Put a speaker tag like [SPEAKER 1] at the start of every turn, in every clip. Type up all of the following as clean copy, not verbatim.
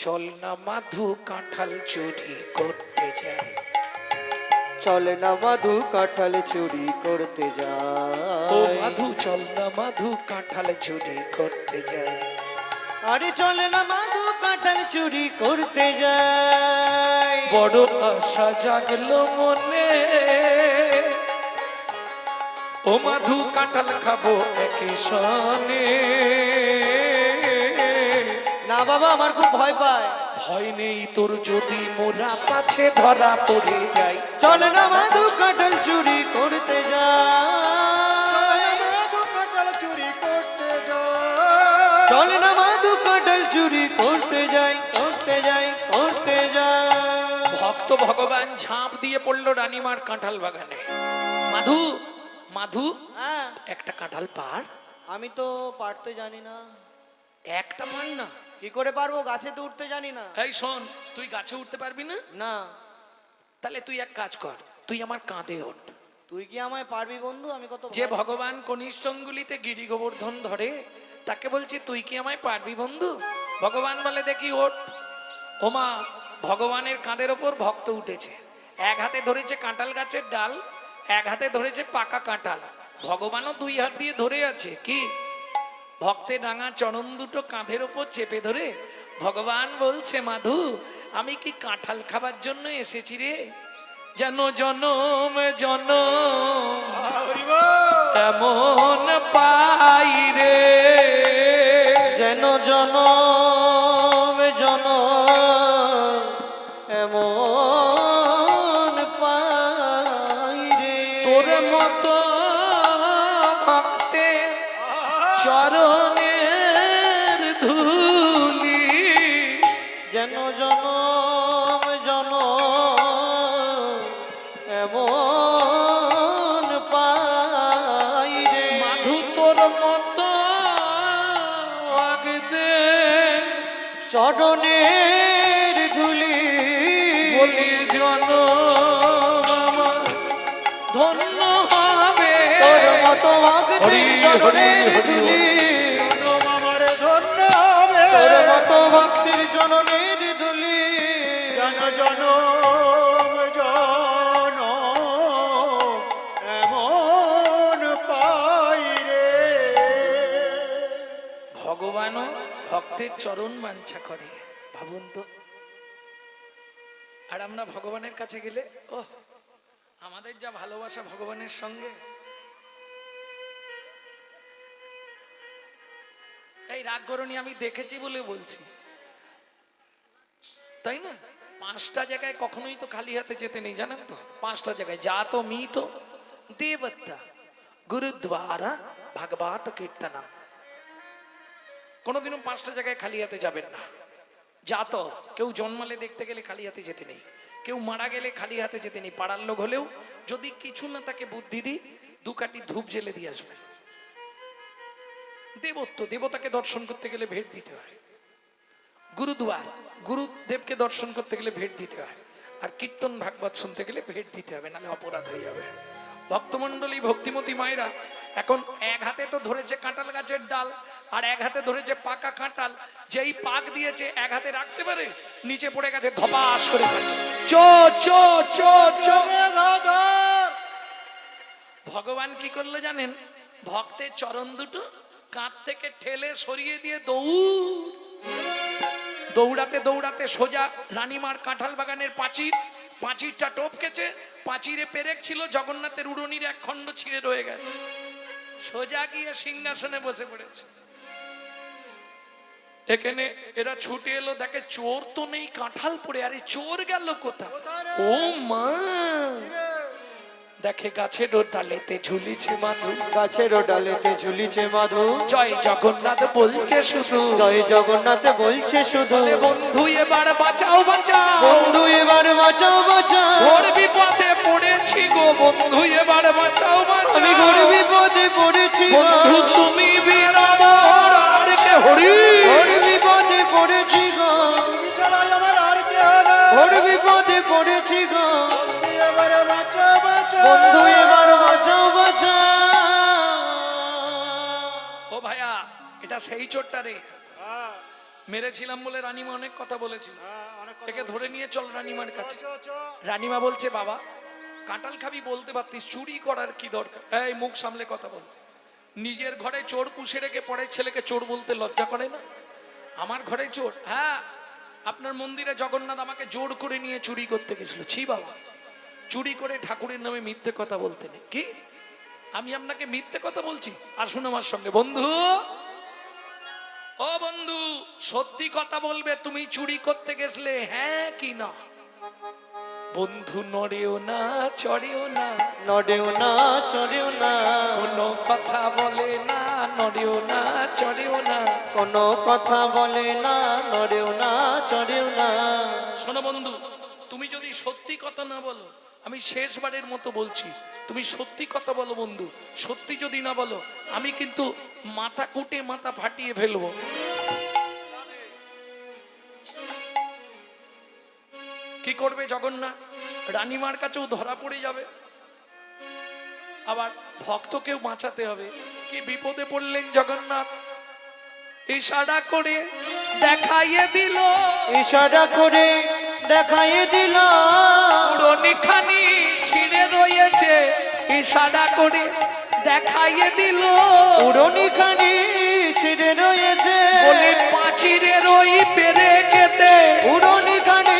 [SPEAKER 1] চল না মাধু কাঁঠাল চুরি করতে যাই।
[SPEAKER 2] চল না মাধু কাঁঠাল চুরি করতে
[SPEAKER 1] ও
[SPEAKER 2] যাই।
[SPEAKER 1] মাধু চল না মাধু কাঁঠাল চুরি করতে যাই।
[SPEAKER 2] আরে চল না মাধু কাঁঠাল চুরি করতে যাই।
[SPEAKER 1] বড় আশা জাগলো মনে, ও মাধু কাঁঠাল খাবো একই সনে।
[SPEAKER 2] না বাবা, আমার খুব ভয় পায়।
[SPEAKER 1] ভয় নেই তোর যদি মোরা পাছে ধরা পড়ে যাই।
[SPEAKER 2] চল না মাধু কাঁঠাল চুরি করতে যাই। চল না মাধু কাঁঠাল চুরি করতে যাই, করতে যাই, করতে যাই।
[SPEAKER 1] ভক্ত ভগবান ঝাঁপ দিয়ে পড়লো রানীমার কাঁঠাল বাগানে। মাধু মাধু
[SPEAKER 2] হ্যাঁ,
[SPEAKER 1] একটা কাঁঠাল পার।
[SPEAKER 2] আমি তো পারতে জানি না।
[SPEAKER 1] একটা পার না,
[SPEAKER 2] কি করে পারবো? গাছে তো উঠতে জানি না।
[SPEAKER 1] এই শোন, তুই গাছে উঠতে পারবি না?
[SPEAKER 2] না।
[SPEAKER 1] তাহলে তুই এক কাজ কর, তুই আমার কাঁধে ওঠ।
[SPEAKER 2] তুই কি আমায় পারবি বন্ধু? আমি কত
[SPEAKER 1] যে
[SPEAKER 2] ভয়-
[SPEAKER 1] ভগবান কনিষ্ঠ অঙ্গুলিতে গিরি গোবর্ধন ধরে, তাকে বলছি তুই কি আমায় পারবি বন্ধু? ভগবান বলে দেখি ওঠ। ওমা, ভগবানের কাঁধের ওপর ভক্ত উঠেছে। এক হাতে ধরেছে কাঁঠাল গাছের ডাল, এক হাতে ধরেছে পাকা কাঁঠাল। ভগবানও দুই হাত দিয়ে ধরে আছে। কি ভক্তের রাঙা চরণ দুটো কাঁধের ওপর চেপে ধরে ভগবান বলছে, মাধু আমি কি কাঁঠাল খাবার জন্য এসেছি রে? যেন জনম জনম এমন পাই রে,
[SPEAKER 2] যেন জনম জনম এমন পাই রে।
[SPEAKER 1] তোর মতো ভক্তে চরণের ধুলি,
[SPEAKER 2] যেন জনম জনম এমন পাই রে।
[SPEAKER 1] মাধু তোর মতো আগদে
[SPEAKER 2] চরণের ধুলি
[SPEAKER 1] বলি জনম আমার ধন্য হবে।
[SPEAKER 2] তোর মতো ভক্তের
[SPEAKER 1] হরি
[SPEAKER 2] চরণের
[SPEAKER 1] হরি
[SPEAKER 2] ধুলি, তোর মতো ভক্তের চরণের ধুলি।
[SPEAKER 1] ভগবানও ভক্তের চরণ বাঞ্ছা করে, ভাবুন তো। আর আমরা ভগবানের কাছে গেলে ও আমাদের যা ভালোবাসা ভগবানের সঙ্গে। এই রাগ করনি, আমি দেখেছি বলে বলছি, তাই না? 5টা জায়গায় কখনোই তো খালি হাতে যেতে নেই, জানেন তো? 5টা জায়গায় যা তো মি তো দেবতা গুরুদ্বারা ভাগবত কীর্তনা। কোনোদিনও 5টা জায়গায় খালি হাতে যাবেন না। যা তো, কেউ জন্মালে দেখতে গেলে খালি হাতে যেতে নেই, কেউ মারা গেলে খালি হাতে যেতে নেই। পাড়ার লোক হলেও যদি কিছু না তাকে বুদ্ধি দিই, 2 কাঠি ধূপ জেলে দিয়ে আসবে। দেবত্ব, দেবতাকে দর্শন করতে গেলে ভেট দিতে হয়। গুরুদুয়ার, গুরুদেবকে দর্শন করতে গেলে ভেট দিতে হয়। আর কীর্তন ভাগবত শুনতে গেলে ভেট দিতে হবে, নাহলে অপরাধ হয়ে যাবে। ভক্তমণ্ডলী, ভক্তিমতী মায়েরা, এখন এক হাতে তো ধরেছে কাঁঠাল গাছের ডাল, আর এক হাতে ধরেছে পাকা কাঁঠাল। যেই পাক দিয়েছে এক হাতে রাখতে পারে, নিচে পড়ে গেছে ধপাস করে। চো চো চো চো। ভগবান কি করলো জানেন? ভক্তের চরণ দুটো কাঁধ থেকে ঠেলে সরিয়ে দিয়ে দৌড়াতে দৌড়াতে সোজা রানীমার কাঁঠাল বাগানের পাঁচিরটা টপকেছে। পাঁচিরে পেরেক ছিল, জগন্নাথের উড়নির এক খণ্ড ছিঁড়ে রয়ে গেছে। সোজা গিয়ে সিংহাসনে বসে পড়েছে। এখানে এরা ছুটে এলো, দেখে চোর তো নেই, কাঁঠাল পড়ে। আরে চোর গেল কোথায়? ও মা, দেখে গাছের ডালেতে ঝুলিছে মাধু,
[SPEAKER 2] গাছের ডালেতে ঝুলিছে মাধু।
[SPEAKER 1] জয় জগন্নাথ বলছে শুধু,
[SPEAKER 2] জয় জগন্নাথ বলছে শুধু।
[SPEAKER 1] বলে বন্ধু এবার বাঁচাও বাঁচাও,
[SPEAKER 2] বন্ধু এবার বাঁচাও বাঁচাও।
[SPEAKER 1] ঘোর বিপদে পড়েছি গো বন্ধু, এবার বাঁচাও বাঁচাও।
[SPEAKER 2] আমি ঘোর বিপদে পড়েছি গো।
[SPEAKER 1] বন্ধু তুমি বিনা মোর আর কে হরি।
[SPEAKER 2] ঘোর বিপদে পড়েছি গো। ঘোর বিপদে পড়েছি গো। বন্ধু এবার বাঁচাও বাঁচাও।
[SPEAKER 1] ও ভাইয়া, এটা সেই চোরটা রে। মেরেছিলাম বলে রানীমা অনেক কথা বলেছিল,
[SPEAKER 3] অনেক কথা
[SPEAKER 1] একে ধরে নিয়ে চল রানীমার কাছে।
[SPEAKER 3] চো, চো।
[SPEAKER 1] রানীমা বলছে বাবা কাঁঠাল খাবি বলতে পারতিস, চুরি করার কি দরকার? এই মুখ সামলে কথা বল। নিজের ঘরে চোর পুষে রেখে পরের ছেলেকে চোর বলতে লজ্জা করে না? আমার ঘরে চোর? হ্যাঁ, আপনার মন্দিরে জগন্নাথ আমাকে জোর করে নিয়ে চুরি করতে গেছিল। ছি বাবা, চুরি করে ঠাকুরের নামে মিথ্যে কথা বলতে নেই। কি আমি আপনাকে মিথ্যে কথা বলছি? আসুন আমার সঙ্গে। বন্ধু, ও বন্ধু, সত্যি কথা বলবে, তুমি চুরি করতে গেছলে হ্যাঁ কি না? বন্ধু নড়েও না চড়েও না,
[SPEAKER 2] নড়েও না চড়েও না,
[SPEAKER 1] কোনো কথা বলে না, নড়েও না চড়েও না।
[SPEAKER 2] কোনো কথা বলে না, নড়েও না চড়েও না।
[SPEAKER 1] শোনো বন্ধু, তুমি যদি সত্যি কথা না বলো, আমি শেষবারের মতো বলছি, তুমি সত্যি কথা বলো বন্ধু। সত্যি যদি না বলো, আমি কিন্তু মাথা কুটে মাথা ফাটিয়ে ফেলবো। কি করবে জগন্নাথ? রানীমার কাছেও ধরা পড়ে যাবে, আবার ভক্তকেও বাঁচাতে হবে। কি বিপদে পড়লেন জগন্নাথ! ইশারা করে দেখাইয়ে দিল,
[SPEAKER 2] ইশারা করে দেখাইয়ে দিল,
[SPEAKER 1] পুরনিখানি ছিঁড়ে রয়েছে। ইশারা করে দেখাইয়ে দিল,
[SPEAKER 2] উড়নিখানি ছিঁড়ে রয়েছে,
[SPEAKER 1] বলে পাঁচিরের ওই পেরে কেটে।
[SPEAKER 2] উড়নিখানি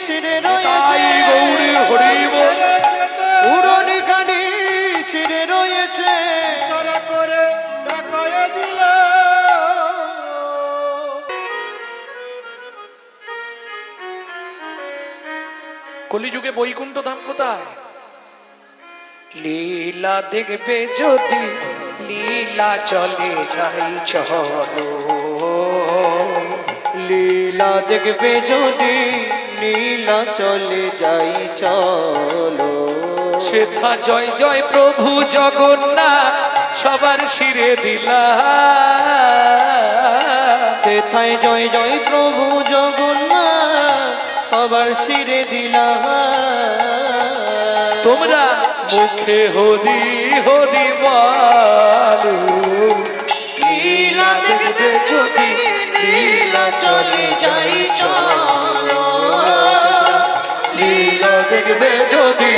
[SPEAKER 2] ছিঁড়ে
[SPEAKER 1] তাই
[SPEAKER 2] রয়েছে,
[SPEAKER 1] গৌরী হরি বল।
[SPEAKER 2] উড়নিখানি ছিঁড়ে রয়েছে।
[SPEAKER 3] ইশারা করে দেখাইয়ে দিল।
[SPEAKER 1] কলিযুগে বৈকুণ্ঠ ধাম কোথায়? লীলা দেখবে যদি, লীলা চলে যাই চলো।
[SPEAKER 2] লীলা দেখবে যদি, লীলা চলে যাই চলো।
[SPEAKER 1] সেথা জয় জয় প্রভু জগন্নাথ সবার শিরে দিলা।
[SPEAKER 2] সেথায় জয় জয় প্রভু জগন্নাথ সবার শিরে দিলা।
[SPEAKER 1] তোমরা মুখে হরি হরি বলো, লীলা দেখবে যদি, লীলা চলে যাই চলো। লীলা দেখবে যদি,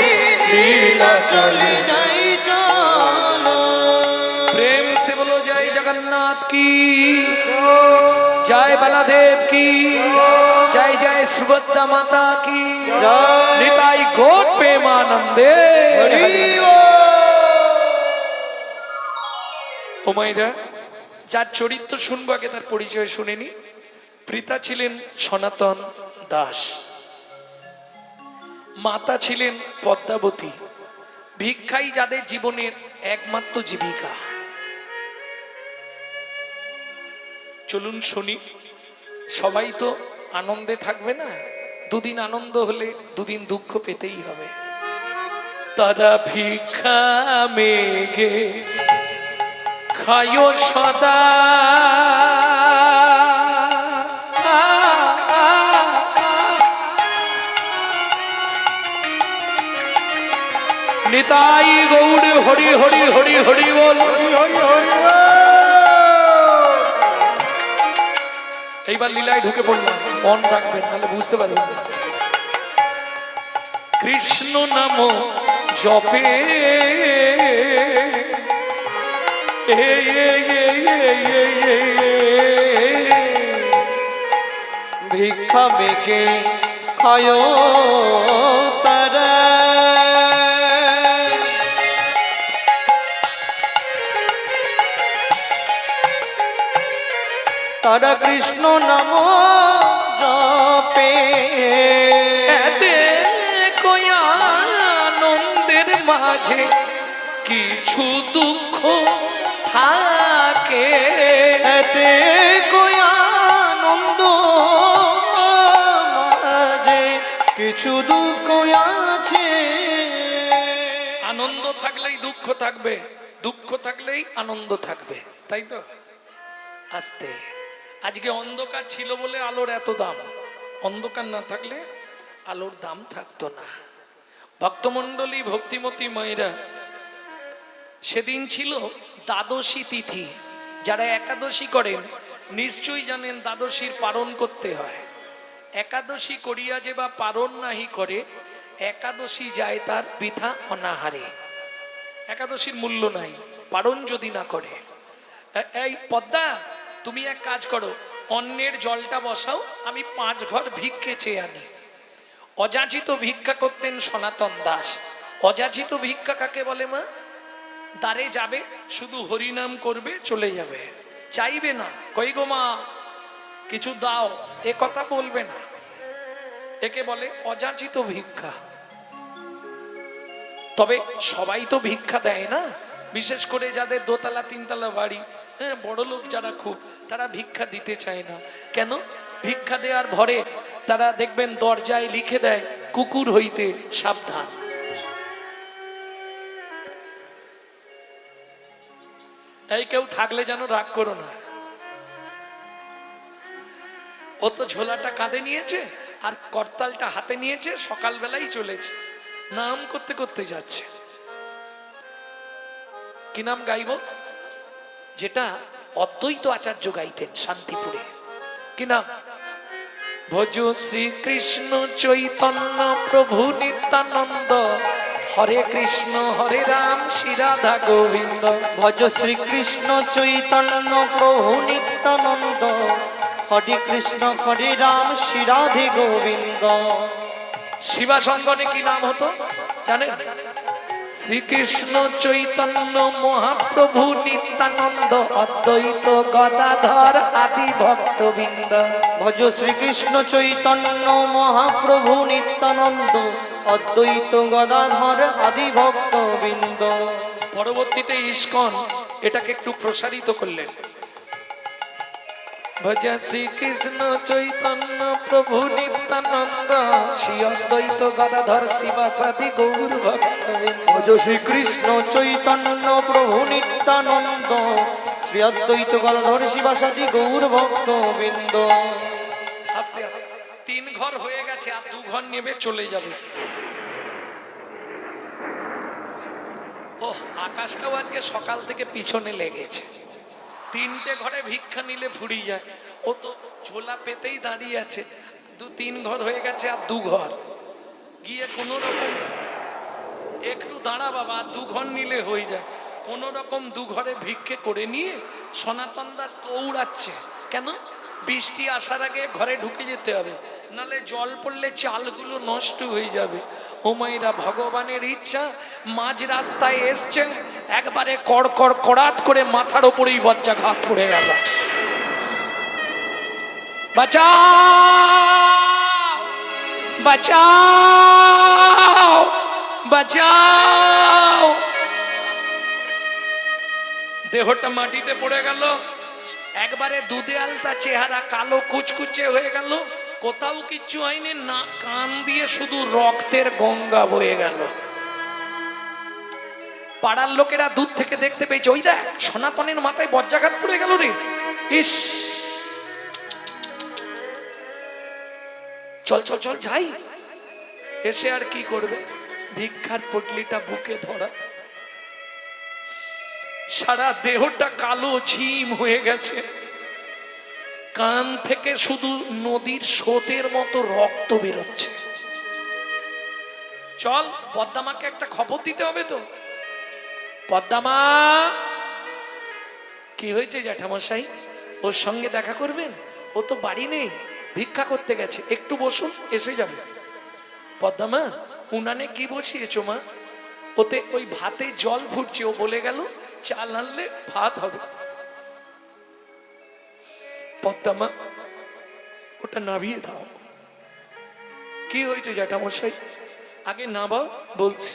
[SPEAKER 1] লীলা চলে যাই।
[SPEAKER 2] যাই চলো।
[SPEAKER 1] प्रेम से बोलो जय जगन्नाथ की, जय बलदेव की, जय जय सुभद्रा माता की,
[SPEAKER 2] जय।
[SPEAKER 1] निताई गौर प्रेमानंदे।
[SPEAKER 2] হরি
[SPEAKER 1] ও মাইরা, যার চরিত্র শুনবো আগে তার পরিচয় শুনেনি। পিতা ছিলেন সনাতন দাস, মাতা ছিলেন পদ্মাবতী। ভিক্ষাই যাদের জীবনের একমাত্র জীবিকা। চলুন শুনি। সবাই তো আনন্দে থাকবে না, দুদিন আনন্দ হলে দুদিন দুঃখ পেতেই হবে। তারা ভিক্ষা মেঘে খায়ো সদা, নিতাই গৌর হরি হরি হরি হরি বল।
[SPEAKER 3] হরি হরি হরি বল।
[SPEAKER 1] এইবার লীলায় ঢুকে পড়লাম, মন রাখবেন নাহলে বুঝতে পারবেন না। কৃষ্ণ নাম জপে
[SPEAKER 2] ভিক্ষা মেঘে খায় তারা, তারা কৃষ্ণ নাম জপে।
[SPEAKER 1] এতে কয়া আনন্দের মাঝে কিছু দুঃখ থাকে।
[SPEAKER 2] এতে কই আনন্দ মাঝে কিছু দুঃখ আছে।
[SPEAKER 1] আনন্দ থাকলেই দুঃখ থাকবে, দুঃখ থাকলেই আনন্দ থাকবে, তাই তো? আস্তে, আজকে অন্ধকার ছিল বলে আলোর এত দাম, অন্ধকার না থাকলে আলোর দাম থাকতো না। ভক্তমণ্ডলী, ভক্তিমতী মায়েরা, সেদিন ছিল দ্বাদশী তিথি। যারা একাদশী করেন নিশ্চয়ই জানেন দ্বাদশীর পালন করতে হয়। একাদশী করিয়া যে বা পালন নাহি করে, একাদশী যায় তার বৃথা অনাহারে। একাদশীর মূল্য নাই পালন যদি না করে। এই পদ্মা, তুমি এক কাজ করো, অন্যের জলটা বসাও, আমি 5 ঘর ভিক্ষে চেয়ে আনি। অযাচিত ভিক্ষা করতেন সনাতন দাস। অযাচিত ভিক্ষা কাকে বলে মা? দ্বারে যাবে, শুধু হরিনাম করবে, চলে যাবে, চাইবে না, কই গো মা কিছু দাও, এ কথা বলবে না। একে বলে অযাচিত ভিক্ষা। তবে সবাই তো ভিক্ষা দেয় না, বিশেষ করে যাদের দোতলা 3তলা বাড়ি, হ্যাঁ, বড় লোক যারা খুব, তারা ভিক্ষা দিতে চায় না। কেন? ভিক্ষা দেওয়ার ভরে তারা দেখবেন দরজায় লিখে দেয়, কুকুর হইতে সাবধান। এই কেউ থাকলে যেন রাগ করো না। ও তো ঝোলাটা কাঁধে নিয়েছে আর করতালটা হাতে নিয়েছে, সকালবেলাই চলেছে, নাম করতে করতে যাচ্ছে। কি নাম গাইব? যেটা অদ্বৈত আচার্য গাইতেন শান্তিপুরে। কি নাম? ভজ শ্রীকৃষ্ণ চৈতন্য প্রভু নিত্যানন্দ, হরে কৃষ্ণ হরে রাম শ্রী রাধা গোবিন্দ।
[SPEAKER 2] ভজ শ্রীকৃষ্ণ চৈতন্য প্রভু নিত্যানন্দ, হরে কৃষ্ণ হরে রাম শ্রী রাধে গোবিন্দ।
[SPEAKER 1] শিবা সঙ্গনে কি নাম হতো জানেন? শ্রীকৃষ্ণ চৈতন্য মহাপ্রভু নিত্যানন্দ, অদ্বৈত গদাধর আদি ভক্তবৃন্দ।
[SPEAKER 2] ভজ শ্রীকৃষ্ণ চৈতন্য মহাপ্রভু নিত্যানন্দ, অদ্বৈত গদাধর আদি ভক্তবৃন্দ।
[SPEAKER 1] পরবর্তীতে ইস্কন এটাকে একটু প্রসারিত করলেন। ভজ শ্রীকৃষ্ণ চৈতন্য প্রভু নিত্যানন্দ, শ্রী অদ্বৈত গদাধর শিবাসাদি গৌর ভক্তবৃন্দ।
[SPEAKER 2] ভজ শ্রীকৃষ্ণ চৈতন্য প্রভু নিত্যানন্দ, শ্রী অদ্বৈত গদাধর শিবাসাদি গৌর ভক্তবৃন্দ।
[SPEAKER 1] আস্তে আস্তে 3 ঘর হয়ে গেছে, আর 2 ঘর নেবে, চলে যাবে। ও আকাশটাও আজকে সকাল থেকে পিছনে লেগেছে। 3টে ঘরে ভিক্ষা নিলে ফুরিয়ে যায়, ও তো ঝোলা পেতেই দাঁড়িয়ে আছে। 2-3 ঘর হয়ে গেছে, আর 2 ঘর গিয়ে কোনো রকম একটু দাঁড়া বাবা, 2 ঘর নিলে হয়ে যায়। কোন রকম 2 ঘরে ভিক্ষে করে নিয়ে সনাতন দাস দৌড়াচ্ছে। কেন? বৃষ্টি আসার আগে ঘরে ঢুকে যেতে হবে, নালে জল পড়লে চালগুলো নষ্ট হয়ে যাবে। ও মায়েরা, ভগবানের ইচ্ছা, মাঝ রাস্তায় এসছেন, একবারে কড়কড় কড়াত করে মাথার ওপরেই বজ্রাঘাত পড়ে গেল। বাঁচাও বাঁচাও বাঁচাও! দেহটা মাটিতে পড়ে গেল, একবারে দুধে আলতা চেহারা, কালো কুচকুচে হয়ে গেল, কোথাও কিচ্ছু হয়নি, না কান দিয়ে শুধু রক্তের গঙ্গা বয়ে গেল। পাড়ার লোকেরা দূর থেকে দেখতে পেয়েছে, ওই দেখ সনাতনের মাথায় বজ্রাঘাত পড়ে গেল রে। ইস, চল চল চল যাই। এসে আর কি করবে? ভিক্ষার পটলিটা বুকে ধরা, সারা দেহটা কালো ঝিম হয়ে গেছে, কান থেকে শুধু নদীর স্রোতের মতো রক্ত বেরোচ্ছে। চল পদ্মামাকে একটা খবর দিতে হবে তো। পদ্মামা, কি হয়েছে জ্যাঠামশাই? ওর সঙ্গে দেখা করবেন? ও তো বাড়ি নেই, ভিক্ষা করতে গেছে, একটু বসুন, এসে যাবে। পদ্মামা, উনানে কি বসিয়েছো মা? ওতে ওই ভাতে জল ফুটছে, ও বলে গেল চাল আনলে ভাত হবে। পদ্মামা, ওটা নাবিয়ে দাও। কি হয়েছে জ্যাঠামশাই? আগে নাবাও বলছি।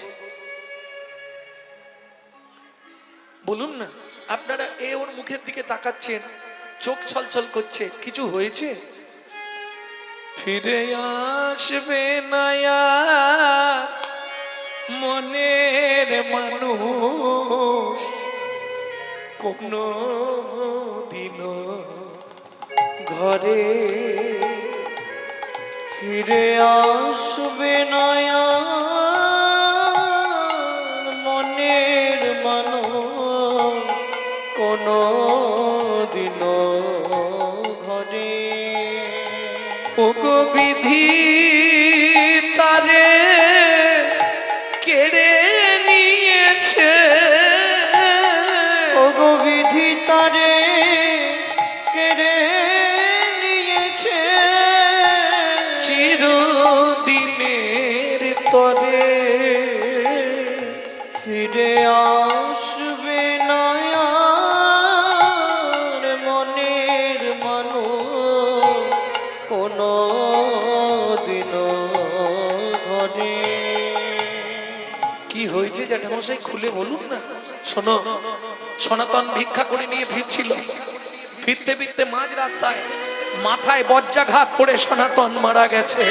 [SPEAKER 1] বলুন না। আপনারা এ ওর মুখের দিকে তাকাচ্ছেন, চোখ ছলছল করছে, কিছু হয়েছে? ফিরে আসবে না আর মনের মানুষ কোনো দিনও ঘরে,
[SPEAKER 2] ফিরে আসবে না আর মনের মানুষ কোনো দিনও
[SPEAKER 1] গো বিধি তারে কেড়ে নিয়েছে,
[SPEAKER 2] ওগো বিধি তারে কেড়ে নিয়েছে,
[SPEAKER 1] চিরদিনের তরে
[SPEAKER 2] ফিরে আসবে না আর মনের মানুষ কোনো দিনও ঘরে।
[SPEAKER 1] কি হয়েছে জ্যাঠামশাই খুলে বলুন না। শোনো, সনাতন ভিক্ষা করে নিয়ে ফিরছিল, ফিরতে ফিরতে মাঝ রাস্তায় মাথায় বজ্রাঘাত পড়ে সনাতন মারা গেছে।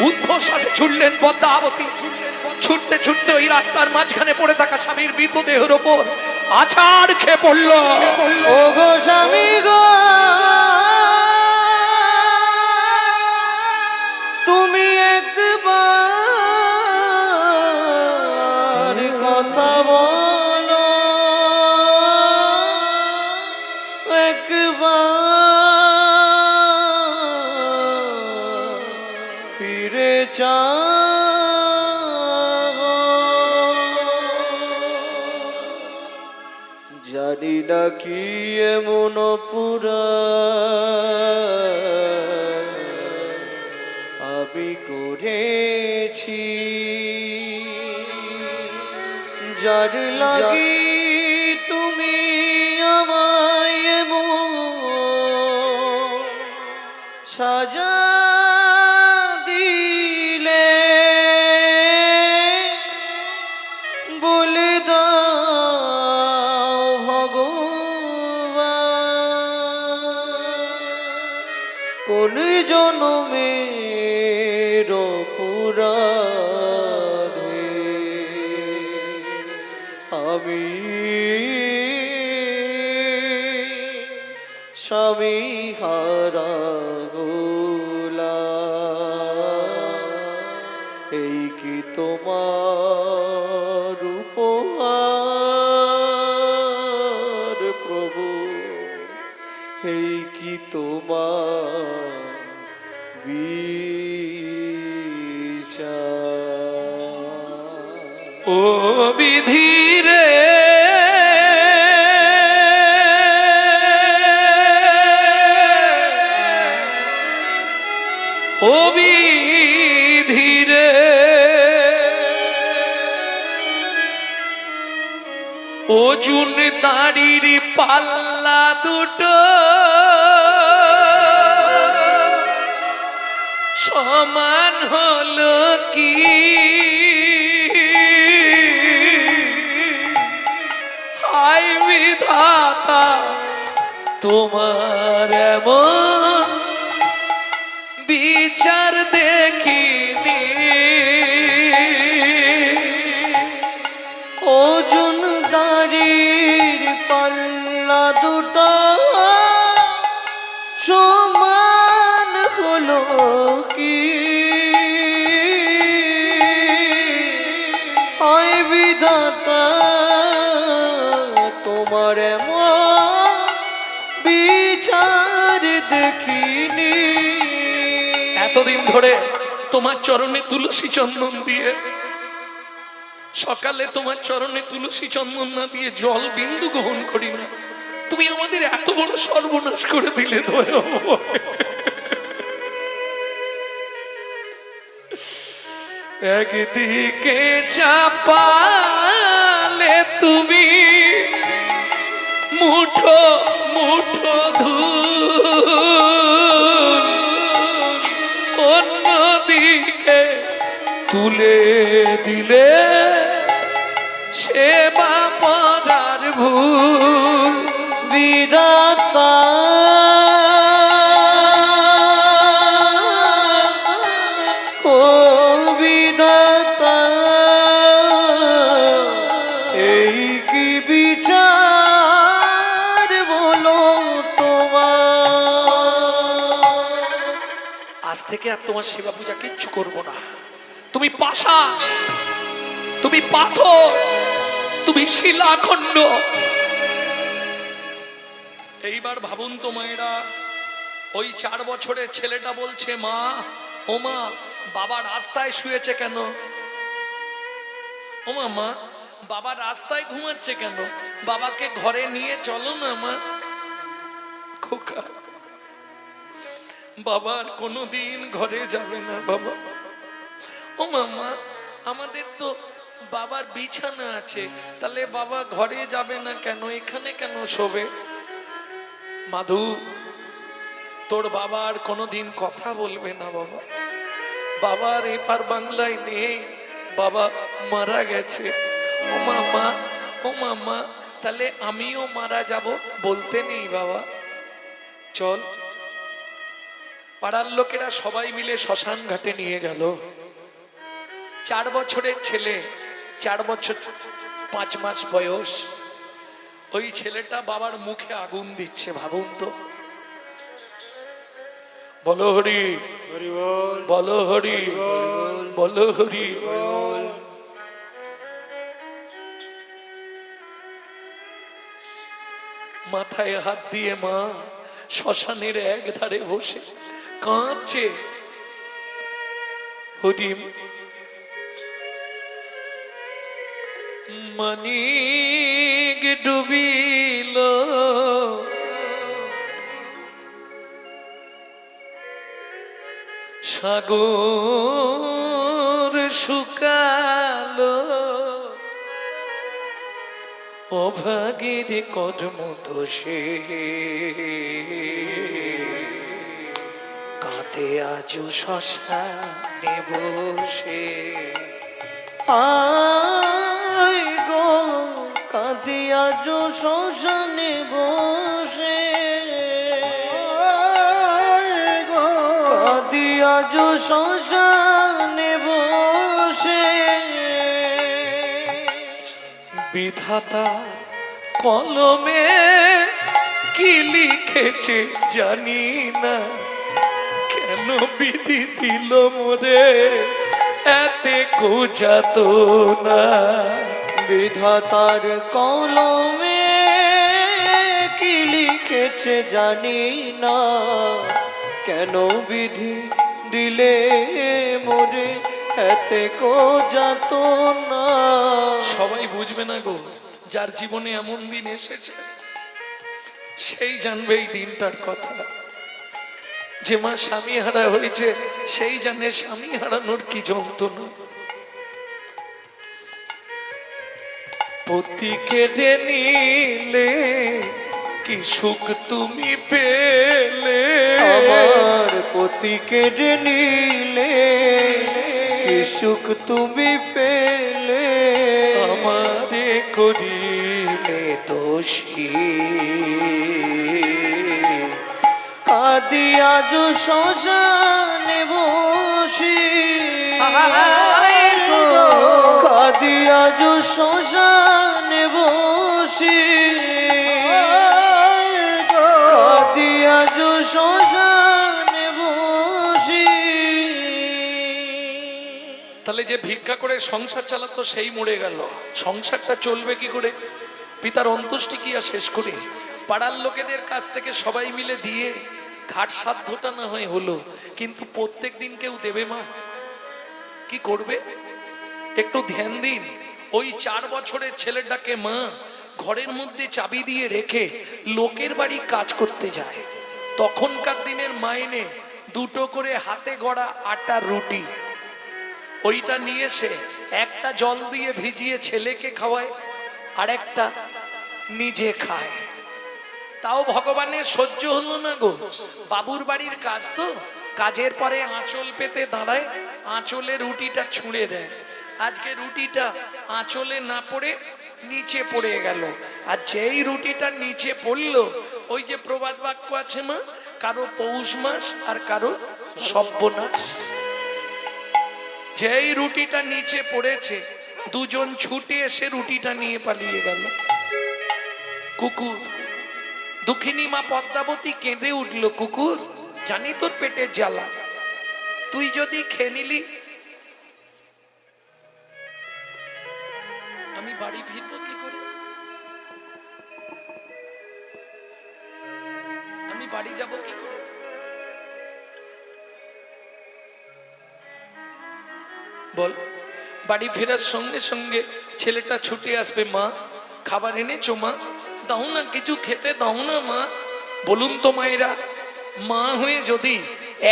[SPEAKER 1] উদ্ভশ্বাসে ছুটলেন পদ্মাবতী, ছুটতে ছুটতে ওই রাস্তার মাঝখানে পড়ে থাকা স্বামীর মৃতদেহের ওপর আছাড় খেয়ে পড়ল।
[SPEAKER 2] ওগো স্বামী গো, তুমি একবার কথা বলো, একবার ফিরে যাও। জানি না কি এমন পুরা আমি করেছি, যার লাগি তুমি আমায় এমন সাজা দিলে, বলে দাও ভগবান কোন জনমের পুরাণে আমি স্বামী হারা গোলাম। এই কি তোমার উপহার প্রভু, এই কি তোমার বিচার।
[SPEAKER 1] ও বিধি রে, ও বিধি রে, অর্জুন দাঁড়ির পাল্লা দুটো সমান হলো কি, হায় বিধাতা তোমার এমন বিচার দেখিনি।
[SPEAKER 2] ওজন দাড়ির পাল্লা দুটো সমান হলো কি, হয় বিধাতা তোমার এমন বিচার দেখিনি।
[SPEAKER 1] এতদিন ধরে তোমার চরণে তুলসী চন্দন দিয়ে, সকালে তোমার চরণে তুলসী চন্দন না দিয়ে জল বিন্দু গ্রহণ করি না, তুমি আমাদের এত বড় সর্বনাশ করে দিলে। একদিকে চাপালে তুমি মুঠো মুঠো ধূল, অন্যদিকে তুলে দিলে সেবা পরার ভুল।
[SPEAKER 2] বিধাতা ও বিধাতা, এই কি বিচার বলো তোমার।
[SPEAKER 1] আজ থেকে আর তোমার সেবা পূজা কিচ্ছু করবো না। তুমি পাশা, তুমি পাথর, তুমি শিলাখণ্ড। এইবার ভাবুন তো মায়েরা, ওই 4 বছরের ছেলেটা বলছে, মা ও মা, বাবা রাস্তায় শুয়েছে কেন? ও মা, বাবা রাস্তায় ঘুমাচ্ছে কেন? বাবাকে ঘরে নিয়ে চলো না মা। খোকা, বাবার কোনোদিন ঘরে যাবে না বাবা। ও মামা, আমাদের তো বাবার বিছানা আছে, তাহলে বাবা ঘরে যাবে না কেন? এখানে কেন শোবে? মাধু, তোর বাবার কোনোদিন কথা বলবে না বাবা। বাবার এপার বাংলায় নেই, বাবা মারা গেছে। ও মামা, ও মামা, তাহলে আমিও মারা যাব বলতে নেই বাবা। চল। পাড়ার লোকেরা সবাই মিলে শ্মশান ঘাটে নিয়ে গেল। 4 বছরের ছেলে, 4 বছর 5 মাস বয়স। ওই ছেলেটা বাবার মুখে আগুন দিচ্ছে, ভাবুন তো। বলো হরি,
[SPEAKER 3] হরি বল,
[SPEAKER 1] বলো হরি, বলো হরি।
[SPEAKER 3] বল।
[SPEAKER 1] মাথায় হাত দিয়ে মা শ্মশানের এক ধারে বসে কাঁদছে। হরিম, মানিক ডুবিল, সাগর শুকালো, অভাগের কর্ম দোষে কাঁদে আজ শ্মশানে বসে।
[SPEAKER 2] আয় গো কাঁদিয়া যো শ্মশানে বসে,
[SPEAKER 3] আয় গো,
[SPEAKER 2] কাঁদিয়া যো শ্মশানে বসে।
[SPEAKER 1] বিধাতা কলমে কি লিখেছে জানি না, কেন বিধি দিল মোরে এতে কোজাত না।
[SPEAKER 2] বিধাতার কলমে কি লিখেছে জানি না, কেন বিধি দিলে মোরে এতে কো যাত না।
[SPEAKER 1] সবাই বুঝবে না গো, যার জীবনে এমন দিন এসেছে সেই জানবে এই দিনটার কথা। যে মা স্বামী হারা হয়েছে সেই জানে স্বামী হারানোর কি যন্ত্রণা। পতি কেড়ে নিলে কি সুখ তুমি পেলে,
[SPEAKER 2] আমার পতি কেড়ে নিলে কি সুখ তুমি পেলে।
[SPEAKER 1] আমারে করিলে দোষী,
[SPEAKER 2] কাঁদিয়া যো শ্মশানে বসি, কাঁদিয়া যো শ্মশানে বসি,
[SPEAKER 3] আয় গো,
[SPEAKER 2] কাঁদিয়া যো শ্মশানে বসি।
[SPEAKER 1] তাহলে যে ভিক্ষা করে সংসার চালাতো সেই মরে গেল, সংসারটা চলবে কি করে? পিতার অন্ত্যেষ্টি কি আর শেষ করে পাড়ার লোকেদের কাছ থেকে সবাই মিলে দিয়ে ঘাট সাধ্যটা না হয় হলো, কিন্তু প্রত্যেক দিন কেউ দেবে মা? কি করবে? একটু ধ্যান দিন। ওই 4 বছরের ছেলেটাকে মা ঘরের মধ্যে চাবি দিয়ে রেখে লোকের বাড়ি কাজ করতে যায়। তখনকার দিনের মাইনে 2টো করে হাতে গড়া আটার রুটি, ওইটা নিয়ে এসে একটা জল দিয়ে ভিজিয়ে ছেলেকে খাওয়ায়, আর একটা নিজে খায়। তাও ভগবানের সহ্য হলো না গো, বাবুর বাড়ির কাজ তো, কাজের পরে আঁচল পেতে দাঁড়ায়, আঁচলে রুটিটা ছুঁড়ে দেয়। আজকে রুটিটা আঁচলে না পড়ে নিচে পড়ে গেল, আর যেই রুটিটা নিচে পড়লো, ওই যে প্রবাদ বাক্য আছে মা, কারো পৌষ মাস আর কারো সর্বনাশ। যেই রুটিটা নিচে পড়েছে, দুজন ছুটে এসে রুটিটা নিয়ে পালিয়ে গেল। কুকুর, দুঃখিনী মা পদ্মাবতী কেঁদে উঠল, কুকুর জানি তোর পেটের জ্বালা, তুই যদি খেয়ে নিলি আমি বাড়ি ফিরবো কি করে? আমি বাড়ি যাব কি করে? বল। বাড়ি ফেরার সঙ্গে সঙ্গে ছেলেটা ছুটে আসবে, মা খাবার এনেছো মা, দাও না কিছু খেতে দাও না মা। বলুন তো মায়েরা, মা হয়ে যদি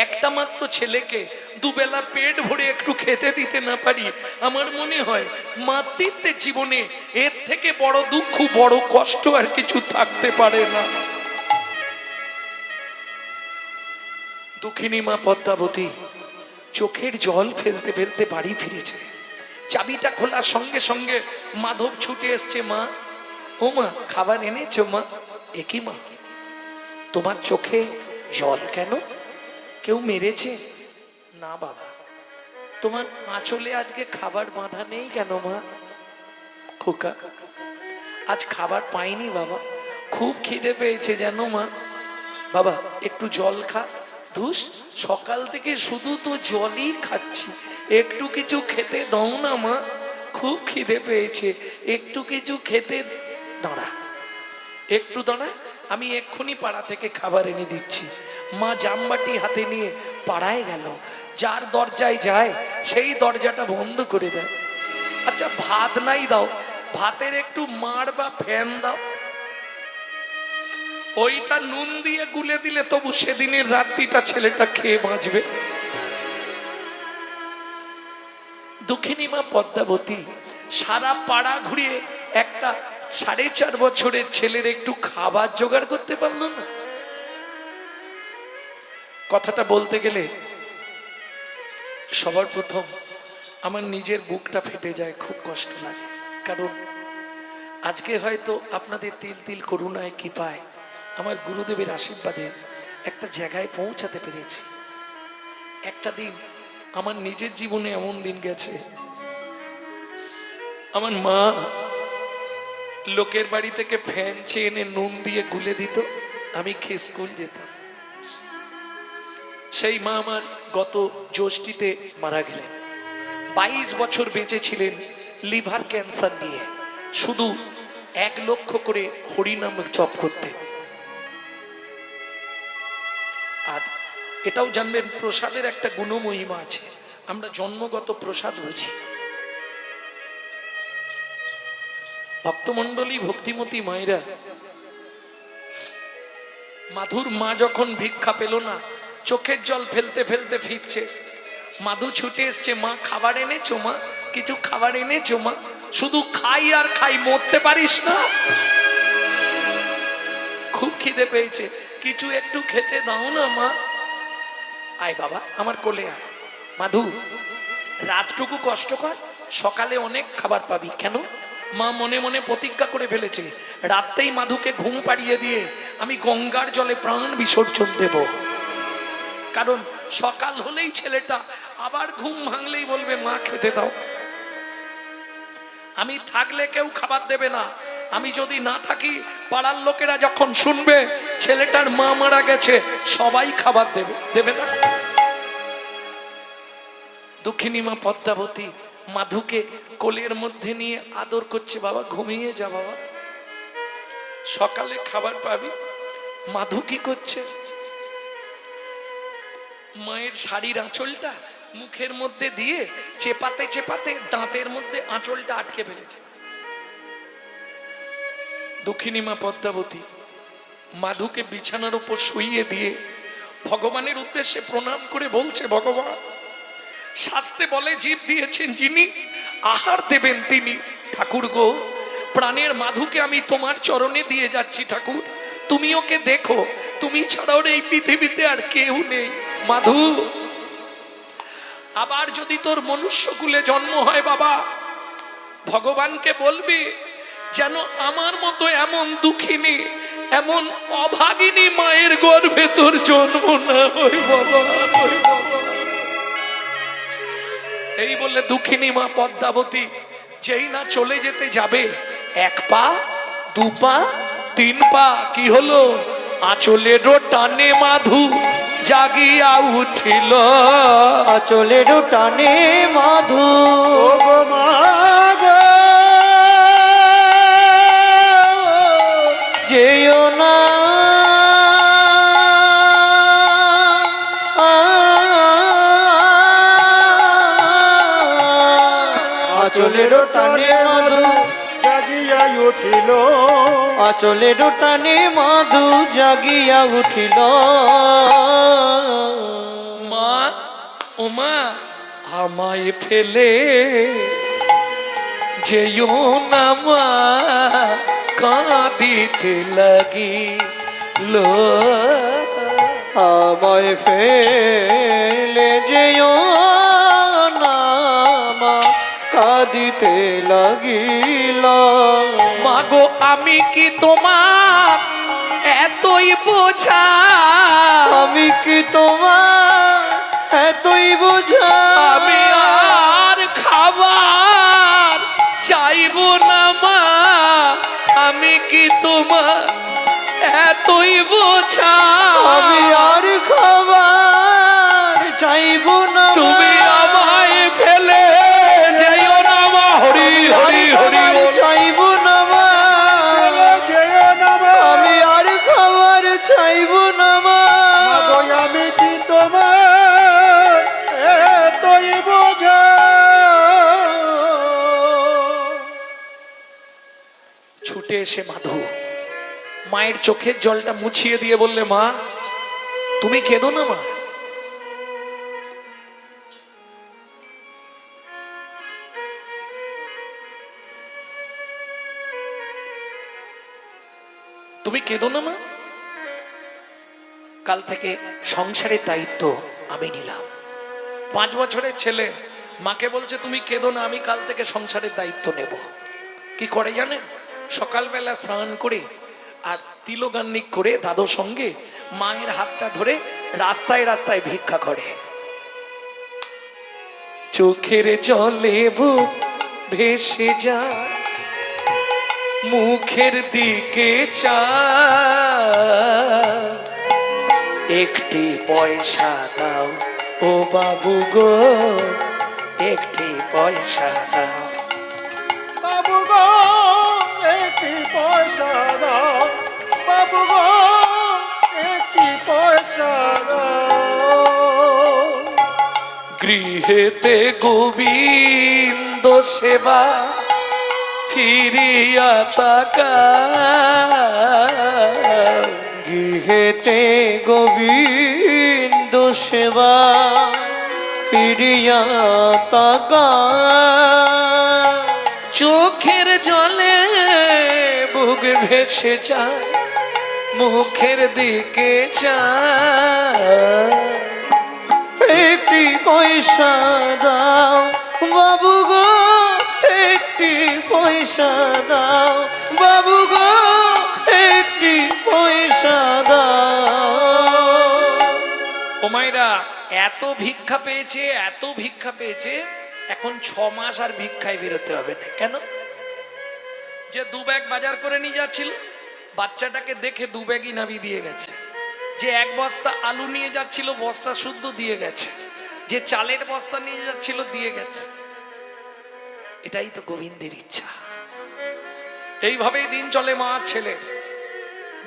[SPEAKER 1] একটা মাত্র ছেলেকে দুবেলা পেট ভরে একটু খেতে দিতে না পারি, আমার মনে হয় মাতৃত্বের জীবনে এর থেকে বড় দুঃখ বড় কষ্ট আর কিছু থাকতে পারে না। দুঃখিনী মা পদ্মাবতী চোখের জল ফেলতে ফেলতে বাড়ি ফিরেছে। চাবিটা খোলার সঙ্গে সঙ্গে মাধব ছুটে এসছে, মা ও মা খাবার এনেছো মা। একই মা, তোমার চোখে জল কেন? কেউ মেরেছে? না বাবা। তোমার আঁচলে আজকে খাবার বাঁধা নেই কেন মা? খোকা আজ খাবার পাইনি বাবা, খুব খিদে পেয়েছে জানো মা। বাবা একটু জল খা। ধুস, সকাল থেকে শুধু তো জলই খাচ্ছি, একটু কিছু খেতে দাও না মা, খুব খিদে পেয়েছে, একটু কিছু খেতে। দাঁড়া একটু দাঁড়া, আমি এক্ষুনি পাড়া থেকে খাবার এনে দিচ্ছি। মা জামবাটি হাতে নিয়ে পাড়ায় গেল। যার দরজায় যায় সেই দরজাটা বন্ধ করে দেয়। আচ্ছা ভাত নাই দাও, ভাতের একটু মাড় বা ফ্যান দাও। ওইটা নুন দিয়ে গুলে দিলে তবু সেদিনের রাত্রিটা ছেলেটা খেয়ে বাঁচবে। দুঃখিনী মা পদ্মাবতী সারা পাড়া ঘুরিয়ে একটা 4.5 বছরের ছেলের একটু খাবার জোগাড় করতে পারলো না। কথাটা বলতে গেলে সবার প্রথম আমার নিজের বুকটা ফেটে যায়, খুব কষ্ট লাগে। কারণ আজকে হয়তো আপনাদের তিল তিল করুণায় কি পায় আমার গুরুদেবের আশীর্বাদে একটা জায়গায় পৌঁছাতে পেরেছি। একটা দিন আমার নিজের জীবনে এমন দিন গেছে, আমার মা লোকের বাড়ি থেকে ফ্যান চেয়ে এনে নুন দিয়ে গুলে দিত, আমি খেয়ে স্কুল যেতাম। সেই মা আমার গত জ্যৈষ্ঠীতে মারা গেলেন। 22 বছর বেঁচে ছিলেন লিভার ক্যান্সার নিয়ে, শুধু 1 লক্ষ করে হরিনাম জপ করতেন। আর এটাও জানবেন প্রসাদের একটা গুণমহিমা আছে, আমরা জন্মগত প্রসাদ বুঝি। ভক্তমণ্ডলী ভক্তিমতী মায়েরা, মাধুর মা যখন ভিক্ষা পেল না, চোখের জল ফেলতে ফেলতে ফিরছে, মাধু ছুটে এসছে, মা খাবার এনেছো মা, কিছু খাবার এনেছো মা। শুধু খাই আর খাই, মরতে পারিস না? খুব খিদে পেয়েছে, কিছু একটু খেতে দাও না মা। আয় বাবা আমার কোলে আয়। মাধু রাতটুকু কষ্ট কর, সকালে অনেক খাবার পাবি। কেন? মা মনে মনে প্রতিজ্ঞা করে ফেলেছে, রাতেই মাধুকে ঘুম পাড়িয়ে দিয়ে আমি গঙ্গার জলে প্রাণ বিসর্জন দেব। কারণ সকাল হলেই ছেলেটা আবার ঘুম ভাঙলেই বলবে মা খেতে দাও। আমি থাকলে কেউ খাবার দেবে না, আমি যদি না থাকি পাড়ার লোকেরা যখন শুনবে ছেলেটার মা মারা গেছে, সবাই খাবার দেবে না। দুঃখিনী মা পদ্মাবতী মাধুকে কোলের মধ্যে নিয়ে আদর করছে, বাবা ঘুমিয়ে যা বাবা, সকালে খাবার পাবি। মাধু কি করছে? মায়ের শাড়ির আঁচলটা মুখের মধ্যে দিয়ে চেপাতে চেপাতে দাঁতের মধ্যে আঁচলটা আটকে ফেলেছে। দুঃখিনী মা পদ্মাবতী মাধুকে বিছানার উপর শুইয়ে দিয়ে ভগবানের উদ্দেশ্যে প্রণাম করে বলছে, ভগবান শাস্ত্রে বলে জীব দিয়েছেন যিনি, আহার দেবেন তিনি। ঠাকুর গো, প্রাণের মাধুকে আমি তোমার চরণে দিয়ে যাচ্ছি ঠাকুর, তুমি ওকে দেখো, তুমি ছাড়াও এই পৃথিবীতে আর কেউ নেই। মাধু আবার যদি তোর মনুষ্যকুলে জন্ম হয় বাবা, ভগবানকে বলবি যেন আমার মতো এমন দুঃখিনী এমন অভাগিনী মায়ের গর্ভে তোর জন্ম না হয় বাবা। এই বলে দুঃখিনী মা পদ্মাবতী যেই না চলে যেতে যাবে, 1 পা 2 পা 3 পা কি হলো, আঁচলের টানে মাধু জাগিয়া উঠিল।
[SPEAKER 2] আঁচলের টানে মাধু
[SPEAKER 3] ও গো মা গো,
[SPEAKER 2] যেও না আঁচলের টানে মধু
[SPEAKER 3] জাগিয়া উঠিল
[SPEAKER 2] আঁচলের টানে মধু জাগিয়া উঠিল
[SPEAKER 1] মা ওমা আমায় ফেলে যেও না মা কাঁদিতে লাগিল
[SPEAKER 2] আমায় ফেলে যেও না মা কাঁদিতে লাগিল
[SPEAKER 1] মাগো আমি কি তোমার এতই বোঝা
[SPEAKER 2] আমি কি তোমার এতই বোঝা
[SPEAKER 1] আমি আর খাবার চাইবো না মা আমি কি তোমার এতই বোঝা
[SPEAKER 2] আমি আর খাবার চাইব না
[SPEAKER 1] তুমি আমায় ফেলে যেও না মা হরি হরি হরি বল।
[SPEAKER 2] চাইব না মা
[SPEAKER 3] যেও না মা
[SPEAKER 2] আমি আর খাবার চাইব না মা
[SPEAKER 3] মাগো আমি কি তোমার এতই বোঝা
[SPEAKER 1] ছুটে এসে মাধু মায়ের চোখের জলটা মুছিয়ে দিয়ে বললে মা তুমি কেঁদো না মা তুমি কেঁদো না মা কাল থেকে সংসারের দায়িত্ব আমি নিলাম 5 বছরের ছেলে মাকে বলছে তুমি কেঁদো না আমি কাল থেকে সংসারের দায়িত্ব নেব কি করে জানেন সকালবেলা স্নান করে আর তিলগান্নিক করে দাদুর সঙ্গে মায়ের হাতটা ধরে রাস্তায় রাস্তায় ভিক্ষা করে চোখের জলে বুক ভেসে যায় মুখের দিকে চায় একটি পয়সা দাও ও বাবু গো একটি পয়সা দাও
[SPEAKER 3] বাবু গো একটি পয়সা দাও বাবু গো একটি পয়সা দাও
[SPEAKER 1] গৃহেতে গোবিন্দ সেবা ফিরিয়া তাকা
[SPEAKER 2] গৃহেতে গোবিন্দ সেবা ফিরিয়া তাকা
[SPEAKER 1] চোখের জলে বুক ভেসে যায় মুখের দিকে চায়
[SPEAKER 2] একটি পয়সা দাও বাবু গো একটি পয়সা দাও বাবু গো একটি পয়সা দাও
[SPEAKER 1] ও মায়েরা এত ভিক্ষা পেয়েছে এত ভিক্ষা পেয়েছে এখন 6 মাস আর ভিক্ষায় বেরোতে হবে না কেন যে 2 ব্যাগ বাজার করে নিয়ে যাচ্ছিল বাচ্চাটাকে দেখে 2 ব্যাগই নাবি দিয়ে গেছে যে 1 বস্তা আলু নিয়ে যাচ্ছিল বস্তা শুদ্ধ দিয়ে গেছে যে চালের বস্তা নিয়ে যাচ্ছিল দিয়ে গেছে এটাই তো গোবিন্দের ইচ্ছা এইভাবেই দিন চলে মা আর ছেলে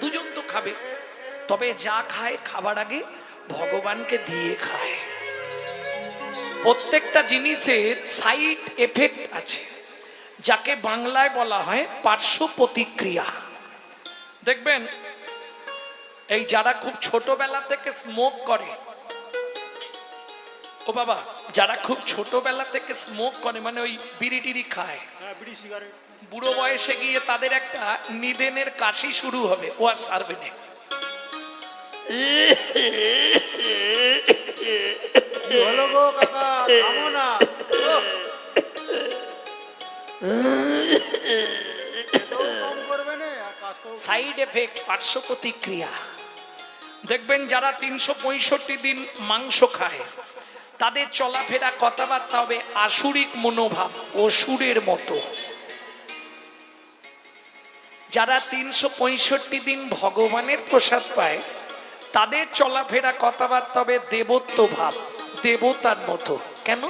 [SPEAKER 1] দুজন তো খাবে তবে যা খায় খাবার আগে ভগবানকে দিয়ে খায় প্রত্যেকটা জিনিসের সাইড এফেক্ট আছে যাকে বাংলায় বলা হয় পার্শ্ব প্রতিক্রিয়া দেখবেন এই যারা খুব ছোটবেলা থেকে স্মোক করে ও বাবা যারা খুব ছোটবেলা থেকে স্মোক করে মানে ওই বিড়ি টিড়ি খায়
[SPEAKER 3] বিড়ি সিগারেট
[SPEAKER 1] বুড়ো বয়সে গিয়ে তাদের একটা নিদেনের কাশি শুরু হবে ও আর সারবে না
[SPEAKER 3] কি হলো গো কাকা থামো না কম করবে না আর কাজটাও
[SPEAKER 1] সাইড এফেক্ট পার্শ্ব প্রতিক্রিয়া দেখবেন যারা 365 দিন মাংস খায় তাদের চলাফেরা কথাবার্তা হবে আসুরিক মনোভাব অসুরের মতো যারা 365 দিন ভগবানের প্রসাদ পায় তাদের চলাফেরা কথাবার্তা হবে দেবত্ব ভাব দেবতার মতো কেন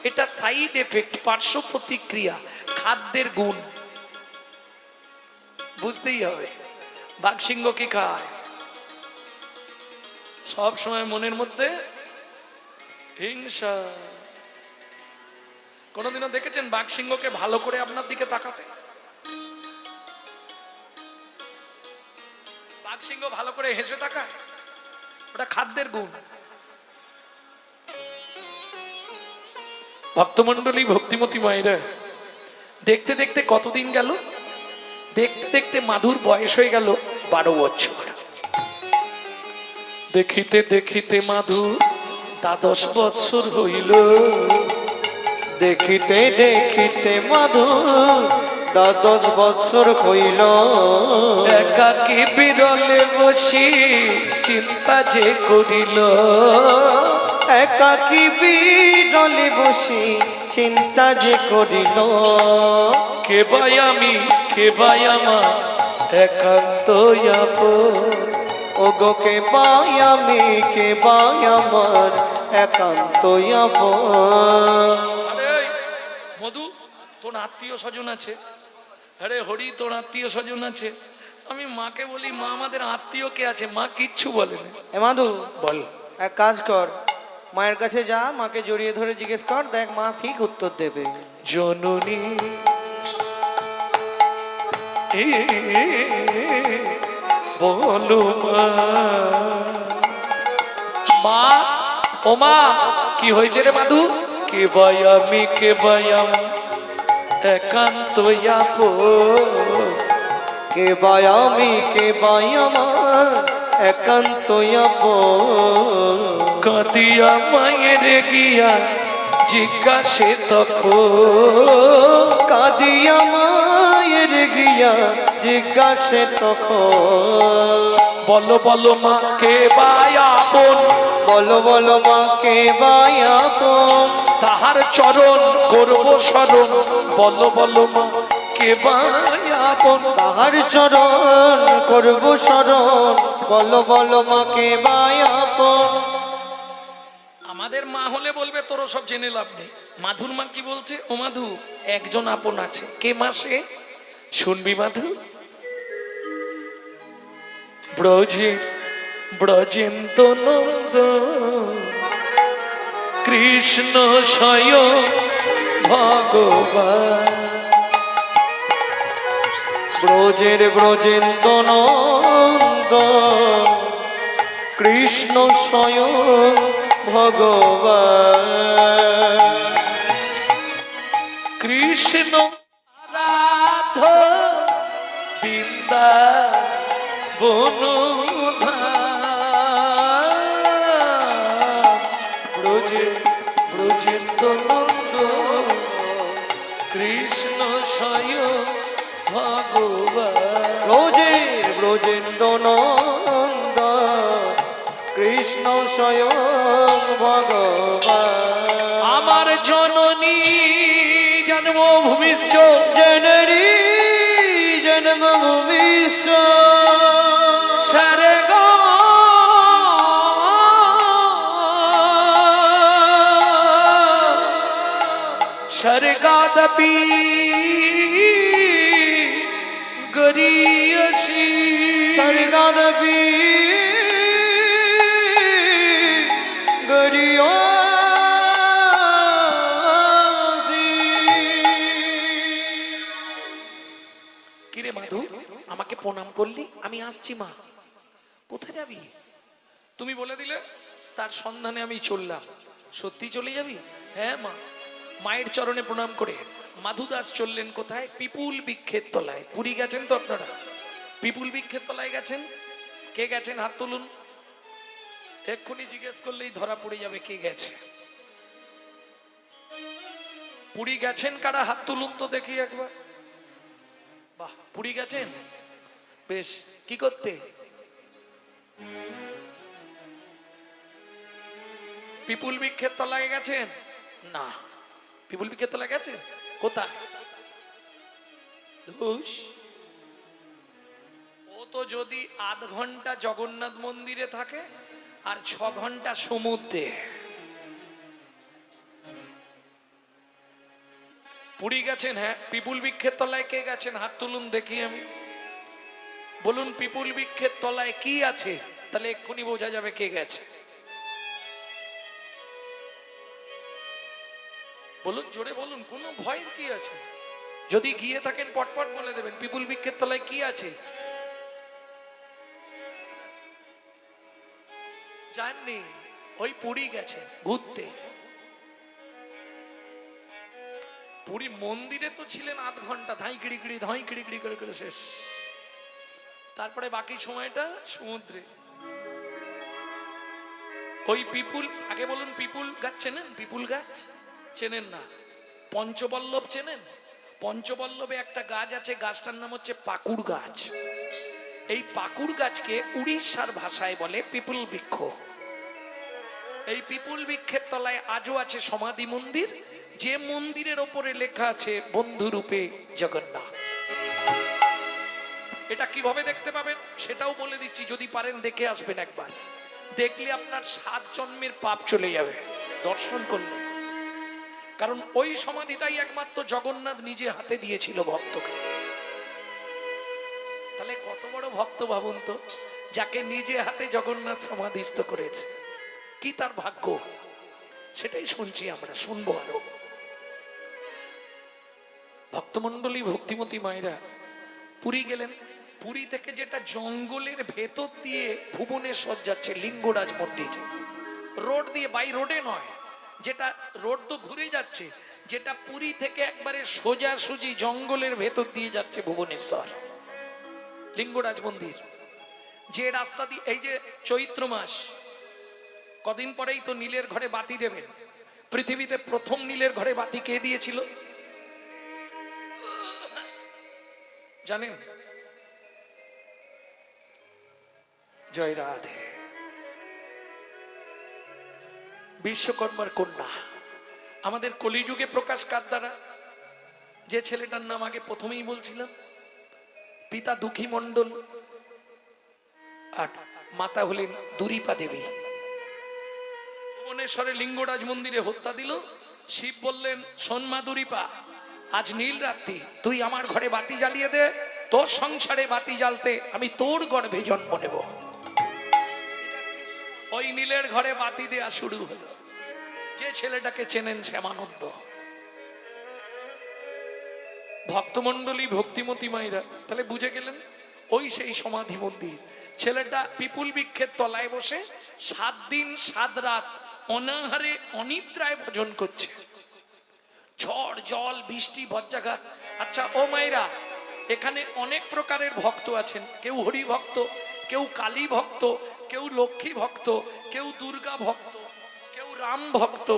[SPEAKER 1] এটা সাইড এফেক্ট পার্শ্ব প্রতিক্রিয়া খাদ্যের গুণ বুঝতেই হবে বাঘসিংহ কি খায় সব সময় মনের মধ্যে হিংসা কোনোদিনও দেখেছেন বাঘ সিংহকে ভালো করে আপনার দিকে তাকাতে? বাঘ সিংহ ভালো করে হেসে তাকায়? ওটা খাদ্যের গুণ। ভক্তমন্ডলী, ভক্তিমতী মায়েরা, দেখতে দেখতে কতদিন গেল, দেখতে দেখতে মাধুর বয়স হয়ে গেল 12 বছর। দেখিতে দেখিতে মাধু 10 বছর হইল।
[SPEAKER 2] দেখিতে দেখিতে মাধু 10 বছর হইল।
[SPEAKER 1] একাকী বিরলে বসি চিন্তা যে করিল।
[SPEAKER 2] একাকী বিরলে বসি চিন্তা যে করিল।
[SPEAKER 1] কে ভাই আমি, কে ভাই আমার একান্ত আপন।
[SPEAKER 2] ওগো কে পাই আমি, কে পাই আমার একান্ত আপন।
[SPEAKER 1] আরে মধু, তোর আত্মীয় স্বজন আছে। আরে হরি, তোর আত্মীয় স্বজন আছে। আমি মাকে বলি, মা আমাদের আত্মীয় কে আছে? মা কিচ্ছু বলে না।
[SPEAKER 2] এ মাধু,
[SPEAKER 1] বল।
[SPEAKER 2] এক কাজ কর, মায়ের কাছে যা, মাকে জড়িয়ে ধরে জিজ্ঞেস কর, দেখ মা ঠিক উত্তর দেবে।
[SPEAKER 1] জননী বলো মা, ও মা, কি হয়েছে রে মাধু? কে ভাই আমি, কে ভাই আমি একান্ত আপন।
[SPEAKER 2] কে বাই আমি, কে বাই আমার একান্ত আপন।
[SPEAKER 1] কাঁদিয়া মায়ের গিয়া জিজ্ঞাসে তখন।
[SPEAKER 2] কাঁদিয়া মায়ের গিয়া জিজ্ঞাসে তখন।
[SPEAKER 1] বলো বলো মা, কে ভাই আপন।
[SPEAKER 2] বলো বলো মা, কে বাই আপন।
[SPEAKER 1] তাহার চরণ করব স্মরণ। বলো বলো মা, কে ভাই আপন।
[SPEAKER 2] তাহার চরণ করব শরণ। বলো বলো মা, কে বাই আপন।
[SPEAKER 1] আমাদের মা হলে বলবে তোরও সব জেনে লাভ নেই। মাধুর মা কি বলছে? ও মাধু, একজন আপন আছে। কে মা সে? শুনবি মাধু। ব্রজেন্দ্র নন্দ কৃষ্ণ স্বয়ং ভগবান।
[SPEAKER 2] ব্রজেন্দ্র নন্দ কৃষ্ণ স্বয়ং ভগবান।
[SPEAKER 1] কৃষ্ণ রাধ বৃন্দা ব্রজেন্দ্র নন্দ কৃষ্ণ স্বয়ং ভগবান।
[SPEAKER 2] ব্রজেন্দ্র নন্দ কৃষ্ণ স্বয়ং ভগবান।
[SPEAKER 1] আমার জননী জন্মভূমিষ্ঠ
[SPEAKER 2] জননী জন্মভূমিষ্ঠ
[SPEAKER 1] স্বর্গ স্বর্গাদপি গরীয়সী।
[SPEAKER 2] স্বর্গাদপি গরীয়সী।
[SPEAKER 1] কিরে মাধু, আমাকে প্রণাম করলি? আমি আসছি মা। কোথায় যাবি? তুমি বলে দিলে, তার সন্ধানে আমি চললাম। সত্যি চলে যাবি? হ্যাঁ মা। মায়ের চরণে প্রণাম করে মাধু দাস চললেন কোথায়? পিপুল বৃক্ষের তলায়। পুরী গেছেন তো আপনারা? পিপুল বৃক্ষের তলায় গেছেন? কে গেছেন হাত তুলুন। এক্ষুনি জিজ্ঞেস করলেই ধরা পড়ে যাবে কে গেছে। পুরী গেছেন কারা? হাত তুলুন তো দেখি একবার। বাহ, পুরী গেছেন? বেশ। কি করতে? পিপুল বৃক্ষের তলায় গেছেন? না। পিপুল বৃক্ষের তলায় গেছেন? কোথায়? ধুস, ও তো যদি আধ ঘন্টা জগন্নাথ মন্দিরে থাকে আর 6 ঘন্টা সমুদ্রে। পুরী গেছেন? হ্যাঁ। পিপুল বৃক্ষের তলায় কে গেছেন? হাত তুলুন দেখি আমি। বলুন পিপুল বৃক্ষের তলায় কি আছে, তাহলে এক্ষুনি বোঝা যাবে কে গেছে। বলুন, জোরে বলুন, কোনো ভয়ের কি আছে? যদি গিয়ে থাকেন পটপট বলে দেবেন, পিপুল বৃক্ষের তলায় কি আছে? জাননি, ওই পুরী গেছেন ঘুরতে। পুরী মন্দিরে তো ছিলেন আধ ঘন্টা, ধাই কিড়ি করে করে শেষ। তারপরে বাকি সময়টা সমুদ্রে। ওই পিপুল, আগে বলুন, পিপুল গাছ চেনেন? পিপুল গাছ চেনেন না? পঞ্চবল্লভ চেনেন? পঞ্চবল্লভে একটা গাছ আছে, গাছটার নাম হচ্ছে পাকুড় গাছ। এই পাকুড় গাছকে উড়িষ্যার ভাষায় বলে পিপুল বৃক্ষ। এই পিপুল বৃক্ষের তলায় আজও আছে সমাধি মন্দির, যে মন্দিরের ওপরে লেখা আছে বন্ধুরূপে জগন্নাথ। এটা কিভাবে দেখতে পাবেন সেটাও বলে দিচ্ছি, যদি পারেন দেখে আসবেন একবার। দেখলে আপনার 7 জন্মের পাপ চলে যাবে দর্শন করলে। কারণ ওই সমাধিটাই একমাত্র জগন্নাথ নিজে হাতে দিয়েছিল ভক্তকে। তাহলে কত বড় ভক্ত ভাবুন তো, যাকে নিজে হাতে জগন্নাথ সমাধিস্থ করেছে, কি তার ভাগ্য। সেটাই শুনছি আমরা, শুনবো আরো। ভক্তমন্ডলী, ভক্তিমতী মায়েরা পুরী গেলেন। পুরী থেকে যেটা জঙ্গলের ভেতর দিয়ে ভুবনেশ্বর যাচ্ছে লিঙ্গরাজ মন্দির, রোড দিয়ে, বাই রোডে নয়, যেটা রোড তো ঘুরে যাচ্ছে, যেটা পুরী থেকে একবারে সোজাসুজি জঙ্গলের ভেতর দিয়ে যাচ্ছে ভুবনেশ্বর লিঙ্গরাজ মন্দির। যে রাস্তা দিয়ে, এই যে চৈত্র মাস, কদিন পরেই তো নীলের ঘরে বাতি দেবেন। পৃথিবীতে প্রথম নীলের ঘরে বাতি কে দিয়েছিল জানেন? জয় রাধে। বিশ্বকর্মার কন্যা। আমাদের কলিযুগে প্রকাশ কার দ্বারা? যে ছেলেটার নাম আগে প্রথমেই বলছিলাম, পিতা দুঃখী মণ্ডল আর মাতা হলেন দুরিপা দেবী। ভুবনেশ্বরে লিঙ্গরাজ মন্দিরে হত্যা দিল। শিব বললেন, শোন মা দুরিপা, আজ নীল রাত্রি, তুই আমার ঘরে বাতি জ্বালিয়ে দে, তোর সংসারে বাতি জ্বালতে আমি তোর গর্ভে জন্ম নেব। ওই নীলের ঘরে বাতি দেয়া শুরু হলো। যে ছেলেটাকে চেনেন শ্যামানন্দ। ভক্তমন্ডলী, ভক্তিমতী মায়েরা, তাহলে বুঝে গেলেন ওই সেই সমাধি মন্দির। ছেলেটা পিপুল বৃক্ষের তলায় বসে 7 দিন 7 রাত অনাহারে অনিদ্রায় ভজন করছে। ঝড়, জল, বৃষ্টি, বজ্রাঘাত। আচ্ছা ও মায়েরা, এখানে অনেক প্রকারের ভক্ত আছেন। কেউ হরি ভক্ত, কেউ কালী ভক্ত, কেউ লক্ষ্মী ভক্ত, কেউ দুর্গা ভক্ত, কেউ রাম ভক্ত,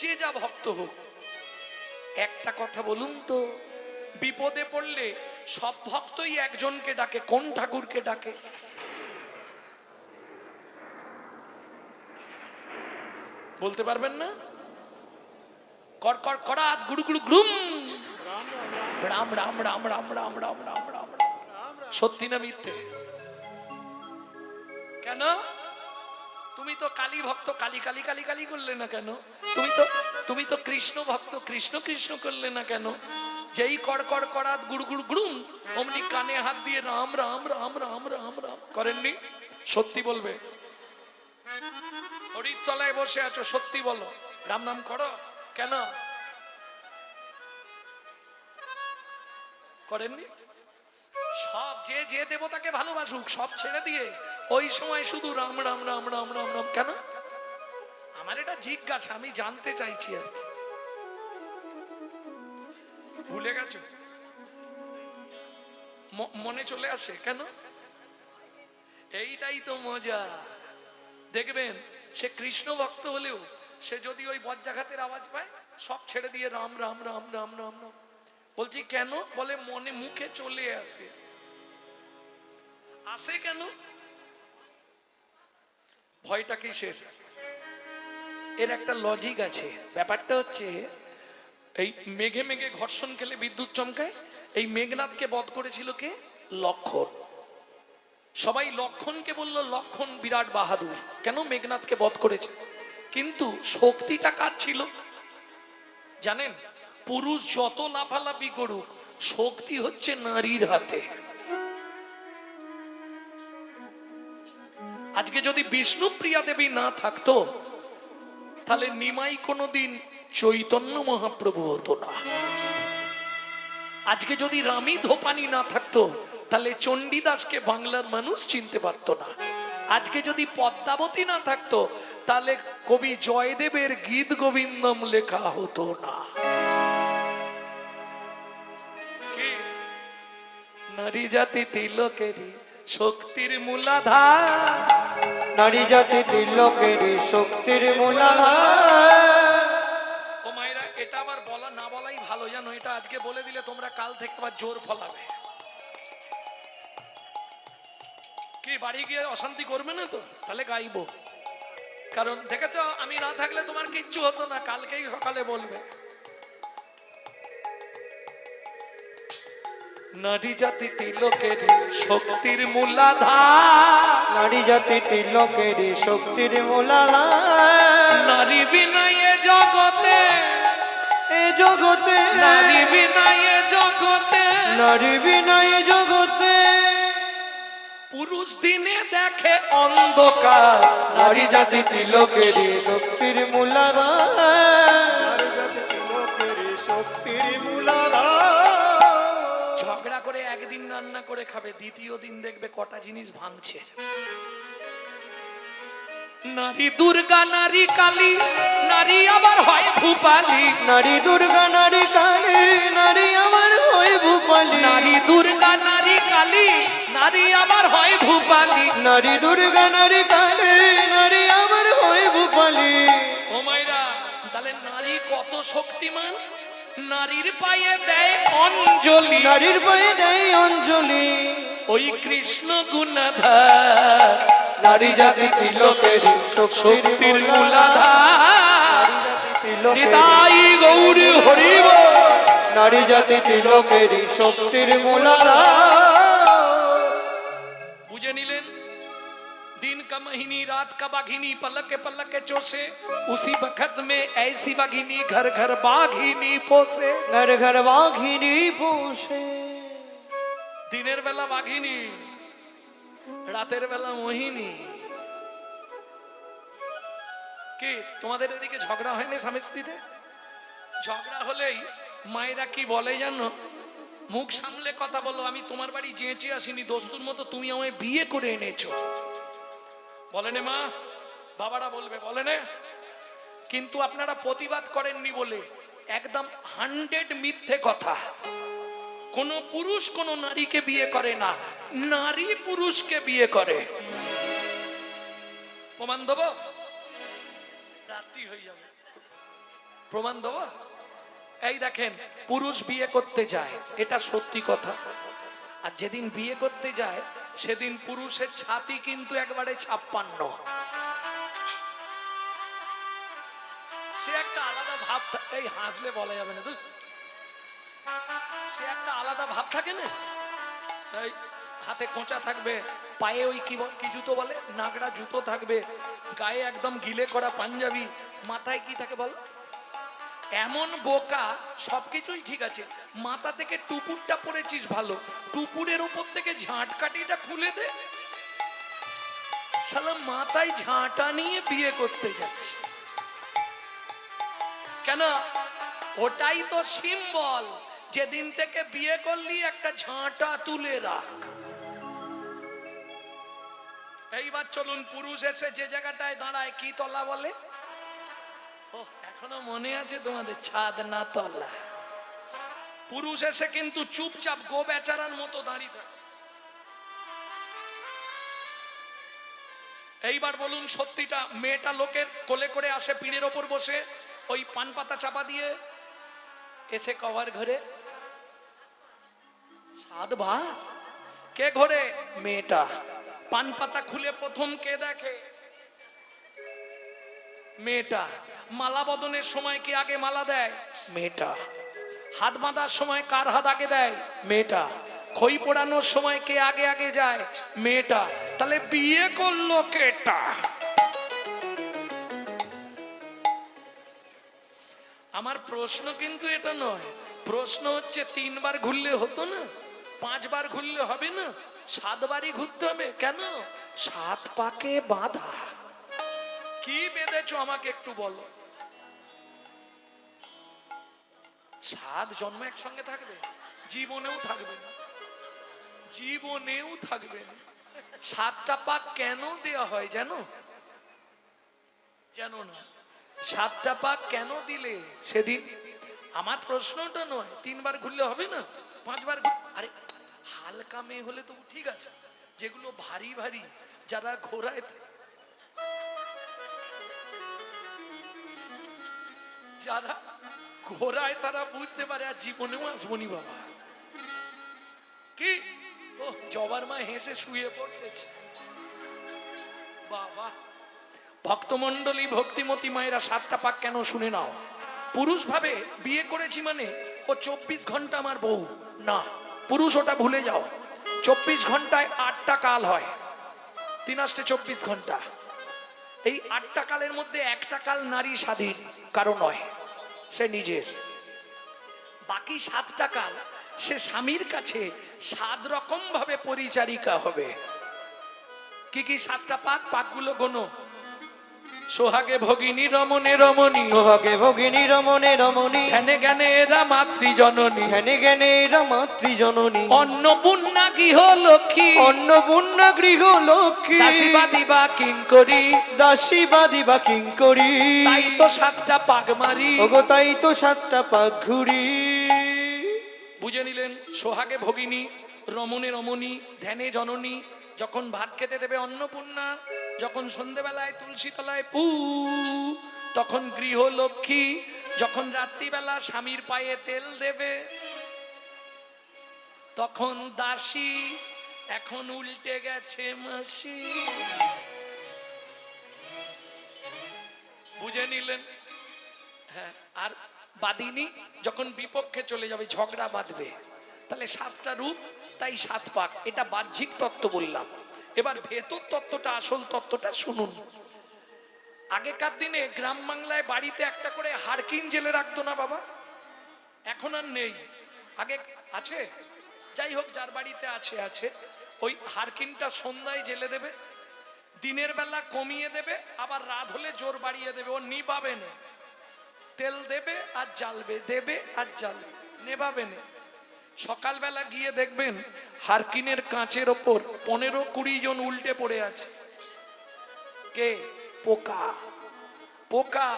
[SPEAKER 1] যে যা ভক্ত হোক। একটা কথা বলুন তো, বিপদে পড়লে সব ভক্তই একজনকে ডাকে। কোন ঠাকুরকে ডাকে? বলতে পারবেন না? কর কর করাত গুড়ু গুড়ু গ্রুম, রাম রাম রাম রাম রাম রাম রাম রাম। সত্যি না মিথ্যে? কেন? তুমি তো কালী ভক্ত, কালী কালী কালী কালী করলে না কেন? তুমি তো কৃষ্ণ ভক্ত, কৃষ্ণ কৃষ্ণ করলে না কেন? যেই কর কর করাত গুড় গুড় গুড়ুম, অমনি কানে হাত দিয়ে রাম রাম রাম রাম রাম রাম করেননি? সত্যি বলবে। হরির তলায় বসে আছো, সত্যি বলো, রাম নাম করো কেন? করেননি? সব যে যে দেবতাকে ভালোবাসুক সব ছেড়ে দিয়ে ওই সময় শুধু রাম রাম রাম রাম রাম রাম কেন? আমার এটা জিজ্ঞাসা, আমি জানতে চাইছি। আর ভুলে গেছো? মনে চলে আসে কেন? এইটাই তো মজা। দেখবেন সে কৃষ্ণ ভক্ত হলেও সে যদি ওই বজ্রাঘাতের আওয়াজ পায় সব ছেড়ে দিয়ে রাম রাম রাম রাম রাম রাম। বলছি কেন? বলে মনে মুখে চলে আসে। আসে কেন? ভয়টা কিসের? এর একটা লজিক আছে। ব্যাপারটা হচ্ছে, এই মেঘে মেঘে ঘর্ষণ খেলে বিদ্যুৎ চমকায়। এই মেঘনাথকে বধ করেছিল কে? লক্ষণ। সবাই লক্ষণকে বলল লক্ষণ বিরাট বাহাদুর, কেন মেঘনাথকে বধ করেছে। কিন্তু শক্তিটা কার ছিল জানেন? পুরুষ যত লাফালাফি করুক, শক্তি হচ্ছে নারীর হাতে। আজকে যদি বিষ্ণুপ্রিয়া দেবী না থাকতো, তাহলে নিমাই কোনোদিন চৈতন্য মহাপ্রভু হতো না। আজকে যদি রামী ধোপানি না থাকতো তাহলে চণ্ডীদাসকে বাংলার মানুষ চিনতে পারতো না। আজকে যদি পদ্মাবতী না থাকতো তাহলে কবি জয়দেবের গীত গোবিন্দম লেখা হতো না। কি? নারী জাতি তিলকেরই শক্তির মূলাধার,
[SPEAKER 2] নারী জাতি তিলকেরই শক্তির মূলাধার।
[SPEAKER 1] ও মায়েরা, এটা আবার বলা না বলাই ভালো, জানো? এটা আজকে বলে দিলে তোমরা কাল থেকে আবার জোর ফলাবে। কি বাড়ি গিয়ে অশান্তি করবে না তো? তাহলে গাইবো, কারণ দেখেছ আমি না থাকলে তোমার কিচ্ছু হতো না, কালকেই সকালে বলবে। নারী জাতি তিলকেরই শক্তির মূলাধার,
[SPEAKER 2] নারী জাতি তিলকেরই শক্তির মূলাধার।
[SPEAKER 1] নারী বিনা এ জগতে,
[SPEAKER 2] এ জগতে
[SPEAKER 1] নারী বিনা এ জগতে,
[SPEAKER 2] নারী বিনা এ জগতে
[SPEAKER 1] পুরুষ দিনে দেখে অন্ধকার।
[SPEAKER 2] নারী জাতি তিলকেরই শক্তির মূলাধার।
[SPEAKER 3] নারী জাতি তিলকেরই শক্তির মূলাধার।
[SPEAKER 1] ঝগড়া করে একদিন রান্না করে খাবে, দ্বিতীয় দিন দেখবে কটা জিনিস ভাঙছে। নারী দুর্গা, নারী কালী, নারী আবার হয় ভূপালী।
[SPEAKER 2] নারী দুর্গা, নারী কালী, নারী আমার হয় ভূপালী।
[SPEAKER 1] নারী দুর্গা, নারী কালী, নারী আবার হয় ভূপালী।
[SPEAKER 2] নারী দুর্গা, নারী কালী, নারী আমার হয় ভূপালী।
[SPEAKER 1] ও মাইরা, তাহলে নারী কত শক্তিমান! নারীর পায়ে দেয় অঞ্জলি,
[SPEAKER 2] নারীর পায়ে দেয় অঞ্জলি
[SPEAKER 1] ওই কৃষ্ণ গুণাধার।
[SPEAKER 2] নারী জাতি তিলকেরই
[SPEAKER 1] শক্তির মূলাধার।
[SPEAKER 2] তিলকেরই
[SPEAKER 1] নিতাই গৌর হরিব।
[SPEAKER 2] নারী জাতি তিলকেরই শক্তির মূলাধার।
[SPEAKER 1] বুঝে নিলেন? दिन का महीनी रात का बाघिनी, पलक के चोसे, उसी वक्त में ऐसी बाघिनी घर घर बाघिनी पोसे।
[SPEAKER 2] ঘর ঘর বাঘিনী পোষে।
[SPEAKER 1] দিনের বেলা বাঘিনী, রাতের বেলা মোহিনী। কি তোমাদের এদিকে ঝগড়া হয়নি স্বামী স্ত্রীতে? ঝগড়া হলেই মায়েরা কি বলে জানো? মুখ সামলে কথা বলো, আমি তোমার বাড়ি যেচে আসিনি, দোস্তুর মতো তুমি আমায় বিয়ে করে এনেছো। বলেন মা, বাবারা বলবে, বলেন। কিন্তু আপনারা প্রতিবাদ করেননি বলে একদম 100 মিথ্যে কথা। কোন পুরুষ কোন নারীকে বিয়ে করে না, নারী পুরুষকে বিয়ে করে। প্রমাণ দেব? রাত্রি হয়ে যাবে, প্রমাণ দেব। এই দেখেন, পুরুষ বিয়ে করতে যায়, এটা সত্যি কথা। আর যেদিন বিয়ে করতে যায় সেদিন পুরুষের ছাতি কিন্তু একবারে 56। সে একটা আলাদা ভাব, এই হাসলে বলা যাবে না তো, সে একটা আলাদা ভাব থাকে না। এই হাতে কোঁচা থাকবে, পায়ে ওই কি জুতো বলে, নাগড়া জুতো থাকবে, গায়ে একদম গিলে করা পাঞ্জাবি, মাথায় কি থাকে বল? এমন বোকা, সবকিছুই ঠিক আছে, মাথা থেকে টুপুরটা পরেছিস ভালো, টুপুরের উপর থেকে ঝাঁটকাঠিটা খুলে দে। শালা মাথায় ঝাঁটা নিয়ে বিয়ে করতে যাচ্ছে কেন? ওটাই তো সিম্বল, যেদিন থেকে বিয়ে করলি একটা ঝাঁটা তুলে রাখ। এইবার চলুন, পুরুষ এসে যে জায়গাটায় দাঁড়ায় কি তলা বলে? ও এখনো মনে আছে তোমাদের? ছাদ না তলা। পুরুষ এসে কিন্তু চুপচাপ গো বেচারার মতো দাঁড়িয়ে থাকে। এইবার বলুন সত্যিটা, মেয়েটা লোকের কোলে করে আসে, পিঠের ওপর বসে, ওই পান পাতা চাপা দিয়ে এসে কভার ঘরে 7 বার। কে ঘরে? মেয়েটা। পান পাতা খুলে প্রথম কে দেখে? মেয়েটা। মালা বদনের সময় কে আগে মালা দেয়? মেয়েটা। হাত বাঁধার সময় কার হাত আগে দেয়? মেয়েটা। খই পোড়ানোর সময় কে আগে আগে যায়? মেয়েটা। তাহলে বিয়ে করলো কেটা? আমার প্রশ্ন কিন্তু এটা নয়, প্রশ্ন হচ্ছে 3 বার ঘুরলে হতো না? 5 বার ঘুরলে হবে না? 7 বারই ঘুরতে হবে কেন? 7 পাকে বাঁধা। কি বেঁধেছো আমাকে একটু বলো। সাত জন্ম একসঙ্গে থাকবে? জীবনেও থাকবে না, জীবনেও থাকবে না। সাতটা পাক কেন দেওয়া হয় জানো? জানো না? সাতটা পাক কেন দিলে সেদিন? আমার প্রশ্নটা নয়, 3 বার ঘুরলে হবে না, 5 বার? আরে হালকা মেয়ে হলে তো ঠিক আছে, যেগুলো ভারী ভারী, যারা ঘোড়ায়, যারা ঘোড়ায় তারা বুঝতে পারে। আর জীবনেও আসবনি বাবা। কি ও জবার মা হেসে শুয়ে পড়তেছে বাবা। ভক্তমন্ডলী, ভক্তিমতী মায়েরা, সাতটা পাক কেন শুনে নাও। পুরুষ ভাবে বিয়ে করেছি মানে ও 24 ঘন্টা আমার বউ, না। পুরুষ ওটা ভুলে যাও। 24 ঘন্টায় 8টা কাল হয়, 3 আষ্টে 24 ঘন্টা। এই 8টা কালের মধ্যে একটা কাল নারী স্বাধীন, কারো নয়, সে নিজের। বাকি 7টা কাল সে স্বামীর কাছে 7 রকম ভাবে পরিচারিকা হবে। কি কি 7টা পাক? পাকগুলো গোনো। সোহাগে ভগিনী রমণে রমণী,
[SPEAKER 2] সোহাগে ভগিনী রমণে রমণী,
[SPEAKER 1] ধ্যানে জ্ঞানে এরা মাতৃজননী,
[SPEAKER 2] ধ্যানে জ্ঞানে এরা মাতৃজননী,
[SPEAKER 1] অন্নপূর্ণা গৃহ লক্ষ্মী,
[SPEAKER 2] অন্নপূর্ণা গৃহ লক্ষ্মী,
[SPEAKER 1] দাসীবাদী বা কিঙ্করী,
[SPEAKER 2] দাসীবাদী বা কিঙ্করী।
[SPEAKER 1] তাই তো 7টা পাক মারি।
[SPEAKER 2] ওগো তাই তো 7টা পাক ঘুরি।
[SPEAKER 1] বুঝে নিলেন? সোহাগে ভগিনী, রমণে রমণী, ধ্যানে জননী, যখন ভাত খেতে দেবে অন্নপূর্ণা, যখন সন্ধেবেলায় তুলসী তলায় পু, তখন গৃহলক্ষ্মী, যখন রাত্রিবেলা স্বামীর পায়ে তেল দেবে তখন দাসী, এখন উল্টে গেছে মাসি। বুঝে নিলেন? হ্যাঁ। আর বাদিনী যখন বিপক্ষে চলে যাবে, ঝগড়া বাঁধবে, তাহলে 7টা রূপ, তাই 7 পাক। এটা বাহ্যিক তত্ত্ব বললাম। এবার ভেতর তত্ত্বটা, আসল তত্ত্বটা শুনুন। আগেকার দিনে গ্রাম বাংলায় বাড়িতে একটা করে হারকিন জেলে রাখতো না বাবা? এখন আর নেই, আগে আছে। যাই হোক, যার বাড়িতে আছে আছে। ওই হারকিনটা সন্ধ্যায় জেলে দেবে, দিনের বেলা কমিয়ে দেবে, আবার রাত হলে জোর বাড়িয়ে দেবে। ও নিবাবে না, তেল দেবে আর জ্বালবে, দেবে আর জ্বালবে, নেবাবে না। সকালবেলা গিয়ে দেখবেন হারকিনের কাঁচের ওপর 15-20 জন উল্টে পড়ে আছে। কে? পোকা, পোকা।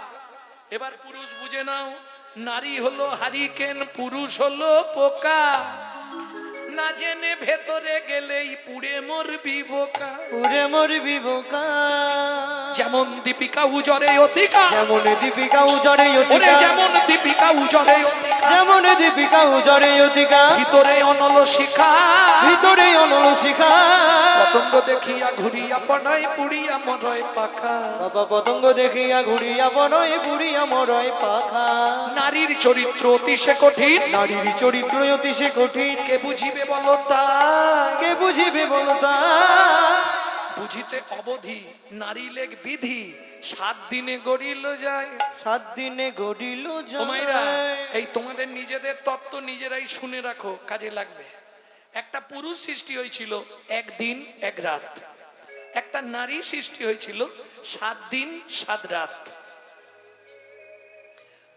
[SPEAKER 1] এবার পুরুষ বুঝে নাও, নারী হলো হারিকেন, পুরুষ হলো পোকা। না জেনে ভেতরে গেলেই পুড়ে মরবি বোকা।
[SPEAKER 2] পুরে মরবি বোকা।
[SPEAKER 1] যেমন দীপিকা উজরে অতিকা,
[SPEAKER 2] যেমন দীপিকা উজরে
[SPEAKER 1] ওরে
[SPEAKER 2] অতিকা,
[SPEAKER 1] যেমন দীপিকা উজরে অতিকা,
[SPEAKER 2] যেমন দীপিকা উজরে অতিকা,
[SPEAKER 1] ভিতরে অনল শিখা,
[SPEAKER 2] ভিতরে অনল শিখা।
[SPEAKER 1] পতঙ্গ দেখিয়া ঘুরিয়া পড়াই পুড়িয়া মরয় পাখা।
[SPEAKER 2] বাবা পতঙ্গ দেখিয়া ঘুরিয়া বনয় পুরিয়া মরয় পাখা।
[SPEAKER 1] নারীর চরিত্র অতিশে কঠিন,
[SPEAKER 2] নারীর চরিত্র অতিশে কঠিন,
[SPEAKER 1] কে বুঝিবে বলো তা?
[SPEAKER 2] কে বুঝিবে বলো তা?
[SPEAKER 1] বুঝিতে অবধি নারী লেগ বিধি, 7 দিনে গড়িল যায়।
[SPEAKER 2] 7 দিনে গড়িল
[SPEAKER 1] ও মায়েরা,
[SPEAKER 2] যায়।
[SPEAKER 1] এই তোমাদের নিজেদের তত্ত্ব নিজেরাই শুনে রাখো, কাজে লাগবে। একটা পুরুষ সৃষ্টি হয়েছিল 1 দিন 1 রাত, একটা নারী সৃষ্টি হয়েছিল 7 দিন 7 রাত।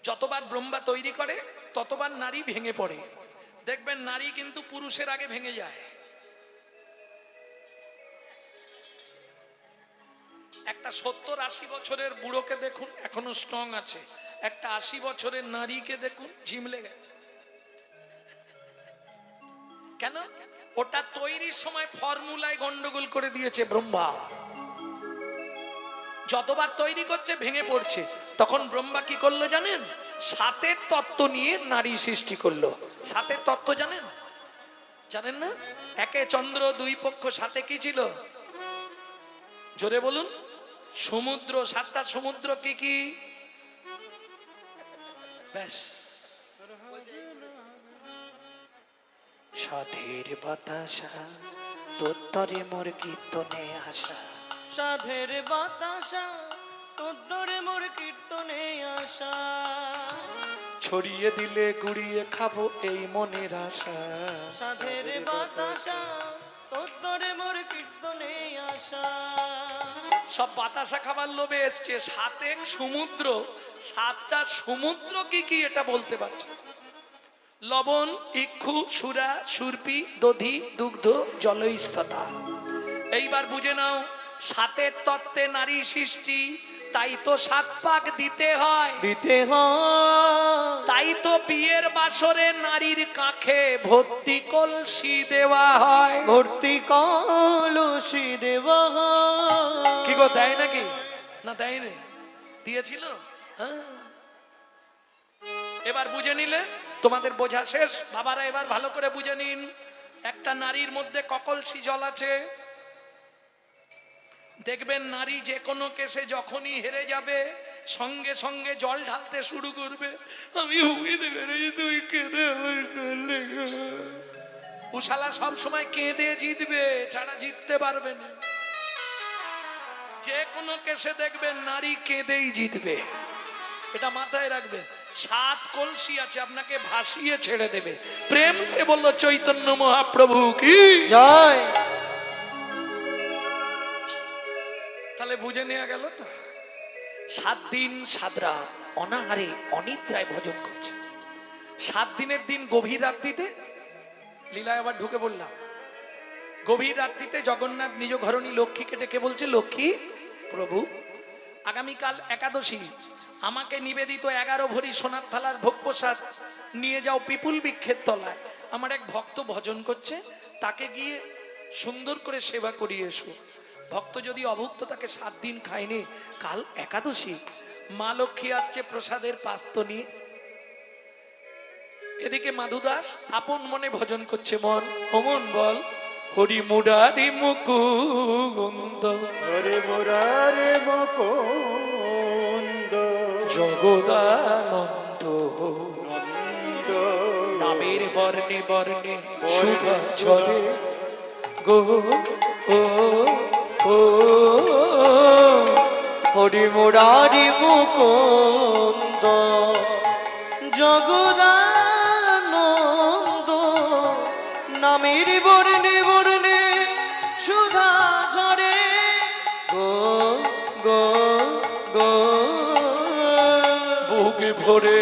[SPEAKER 1] যতবার ব্রহ্মা তৈরি করে ততবার নারী ভেঙে পড়ে। দেখবেন নারী কিন্তু পুরুষের আগে ভেঙে যায়। একটা 70-80 বছরের বুড়োকে দেখুন, এখনো স্ট্রং আছে। একটা 80 বছরের নারীকে দেখুন, ঝিমলে গেছে। কেন? ওটা তৈরির সময় ফর্মুলায় গন্ডগোল করে দিয়েছে ব্রহ্মা। যতবার তৈরি করছে ভেঙে পড়ছে। তখন ব্রহ্মা কি করলো জানেন? 7এর তত্ত্ব নিয়ে নারী সৃষ্টি করলো। 7এর তত্ত্ব জানেন? জানেন না? 1 চন্দ্র, 2 পক্ষ, 7 কি ছিল? জোরে বলুন। সমুদ্র। 7টা সমুদ্র কি কি? ব্যাস। সাধের বাতাসা তোত্তরে মোর কীর্তনে আসা।
[SPEAKER 2] সাধের বাতাসা তোদ্দরে মোর কীর্তনে আসা।
[SPEAKER 1] ছড়িয়ে দিলে গুড়িয়ে খাবো এই মনের আশা।
[SPEAKER 2] সাধের বাতাসা তোদ্দরে মোর কীর্তনে আসা।
[SPEAKER 1] সব বাতাসা খাবার লোভে এসছে। 7 সমুদ্র। 7টা সমুদ্র কি কি এটা বলতে পারছে? লবণ, ইক্ষু, সুরা, সুরপি, দধি, দুগ্ধ, জলস্ততা। এইবার বুঝে নাও, সাতের তত্ত্বে নারী সৃষ্টি, তাই তো 7 পাক দিতে হয়।
[SPEAKER 2] দিতে হয়,
[SPEAKER 1] তাই তো বিয়ের বাসরে নারীর কাঁখে ভর্তি কলসি দেওয়া হয়।
[SPEAKER 2] ভর্তি কলসি দেওয়া হয়।
[SPEAKER 1] কি গো, দেয় নাকি? না দেয় না, দিয়েছিল। হ্যাঁ। এবার বুঝে নিলে তোমাদের বোঝা শেষ। বাবারা এবার ভালো করে বুঝে নিন, একটা নারীর মধ্যে ককলসি জল আছে। দেখবেন নারী যে কোনো কেসে যখনই হেরে যাবে সঙ্গে সঙ্গে জল ঢালতে শুরু করবে। আমি বুঝতে পেরেছি তুই কেঁদে উশালা সব সময় কেঁদে জিতবে, ছাড়া জিততে পারবে না। যে কোনো কেসে দেখবেন নারী কেঁদেই জিতবে, এটা মাথায় রাখবেন। 7 কলসি আছে, আপনাকে ভাসিয়ে ছেড়ে দেবে। প্রেম সে বললো চৈতন্য মহাপ্রভু কি
[SPEAKER 2] জয়।
[SPEAKER 1] তাহলে বুঝে নেওয়া গেল তো। 7 দিন 7 রাত অনাহারে অনিদ্রায় ভজন করছে। 7 দিনের দিন গভীর রাত্রিতে লীলায় আবার ঢুকে বললাম। গভীর রাত্রিতে জগন্নাথ নিজ ঘরণী লক্ষ্মীকে ডেকে বলছে, লক্ষ্মী প্রভু, আগামীকাল একাদশী, আমাকে নিবেদিত 11 ভরি সোনার থালার ভোগ প্রসাদ নিয়ে যাও পিপুল বৃক্ষের তলায়। আমার এক ভক্ত ভজন করছে, তাকে গিয়ে সুন্দর করে সেবা করিয়ে এসো। ভক্ত যদি অভুক্ত তাকে 7 দিন খায়নি, কাল একাদশী, মা লক্ষ্মী আসছে প্রসাদের পাস্ত নিয়ে। এদিকে মাধুদাস আপন মনে ভজন করছে। মন অমন বল, হরি মুরারি মুকুন্দ,
[SPEAKER 3] হরে মুরারে মুকুন্দ,
[SPEAKER 1] জগদানন্দ,
[SPEAKER 3] নন্দ,
[SPEAKER 1] নামের বর্ণে বর্ণে শুভা ছড়ে গো ও ও।
[SPEAKER 2] হরি মুরারি মুকুন্দ, জগদানন্দ, নামের বর্ণে বর্ণে সুধা ঝরে গো গো গো।
[SPEAKER 1] বুক ভরে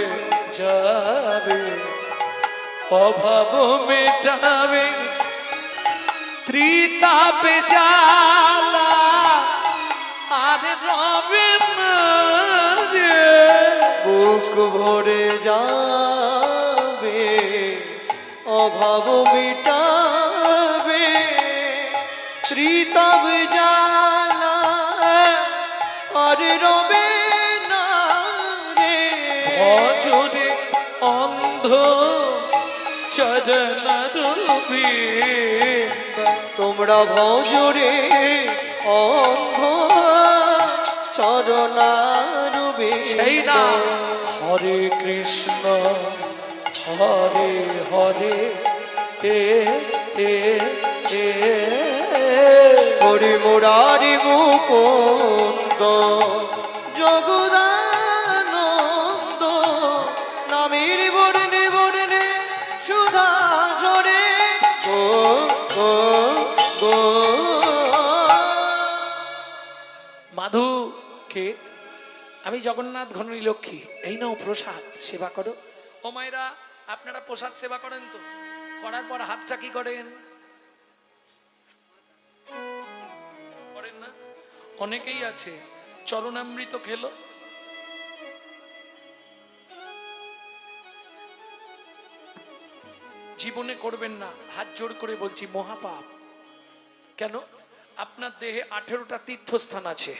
[SPEAKER 1] যাবে, অভাব মেটাবে, ত্রিতাপে জ্বালা আর রবে না রে।
[SPEAKER 2] বুক ভরে যাবে, অভাব মিটাবে, ত্রিতাপ জ্বালা আর রবে না রে।
[SPEAKER 1] ভজরে অন্ধ চরণ রূপে,
[SPEAKER 2] তোমরা ভজরে অন্ধ চরণারূপে।
[SPEAKER 1] সেই না হরে কৃষ্ণ হরে হরে এ এ এ।
[SPEAKER 2] হরি মুরারি মুকুন্দ, জগদানন্দ, নামের বর্ণে বর্ণে সুধা ঝরে গো গো গো।
[SPEAKER 1] মাধু কে? আমি জগন্নাথ ঘননী লক্ষ্মী। এই নাও প্রসাদ, সেবা করো। ও মায়েরা, আপনারা প্রসাদ সেবা করেন তো? করার পর হাতটা কি করেন? করেন না? অনেকেই আছে চরণামৃত খেলো, জীবনে করবেন না। হাত জোড় করে বলছি, মহাপাপ। কেন? আপনার দেহে 18টা তীর্থস্থান আছে।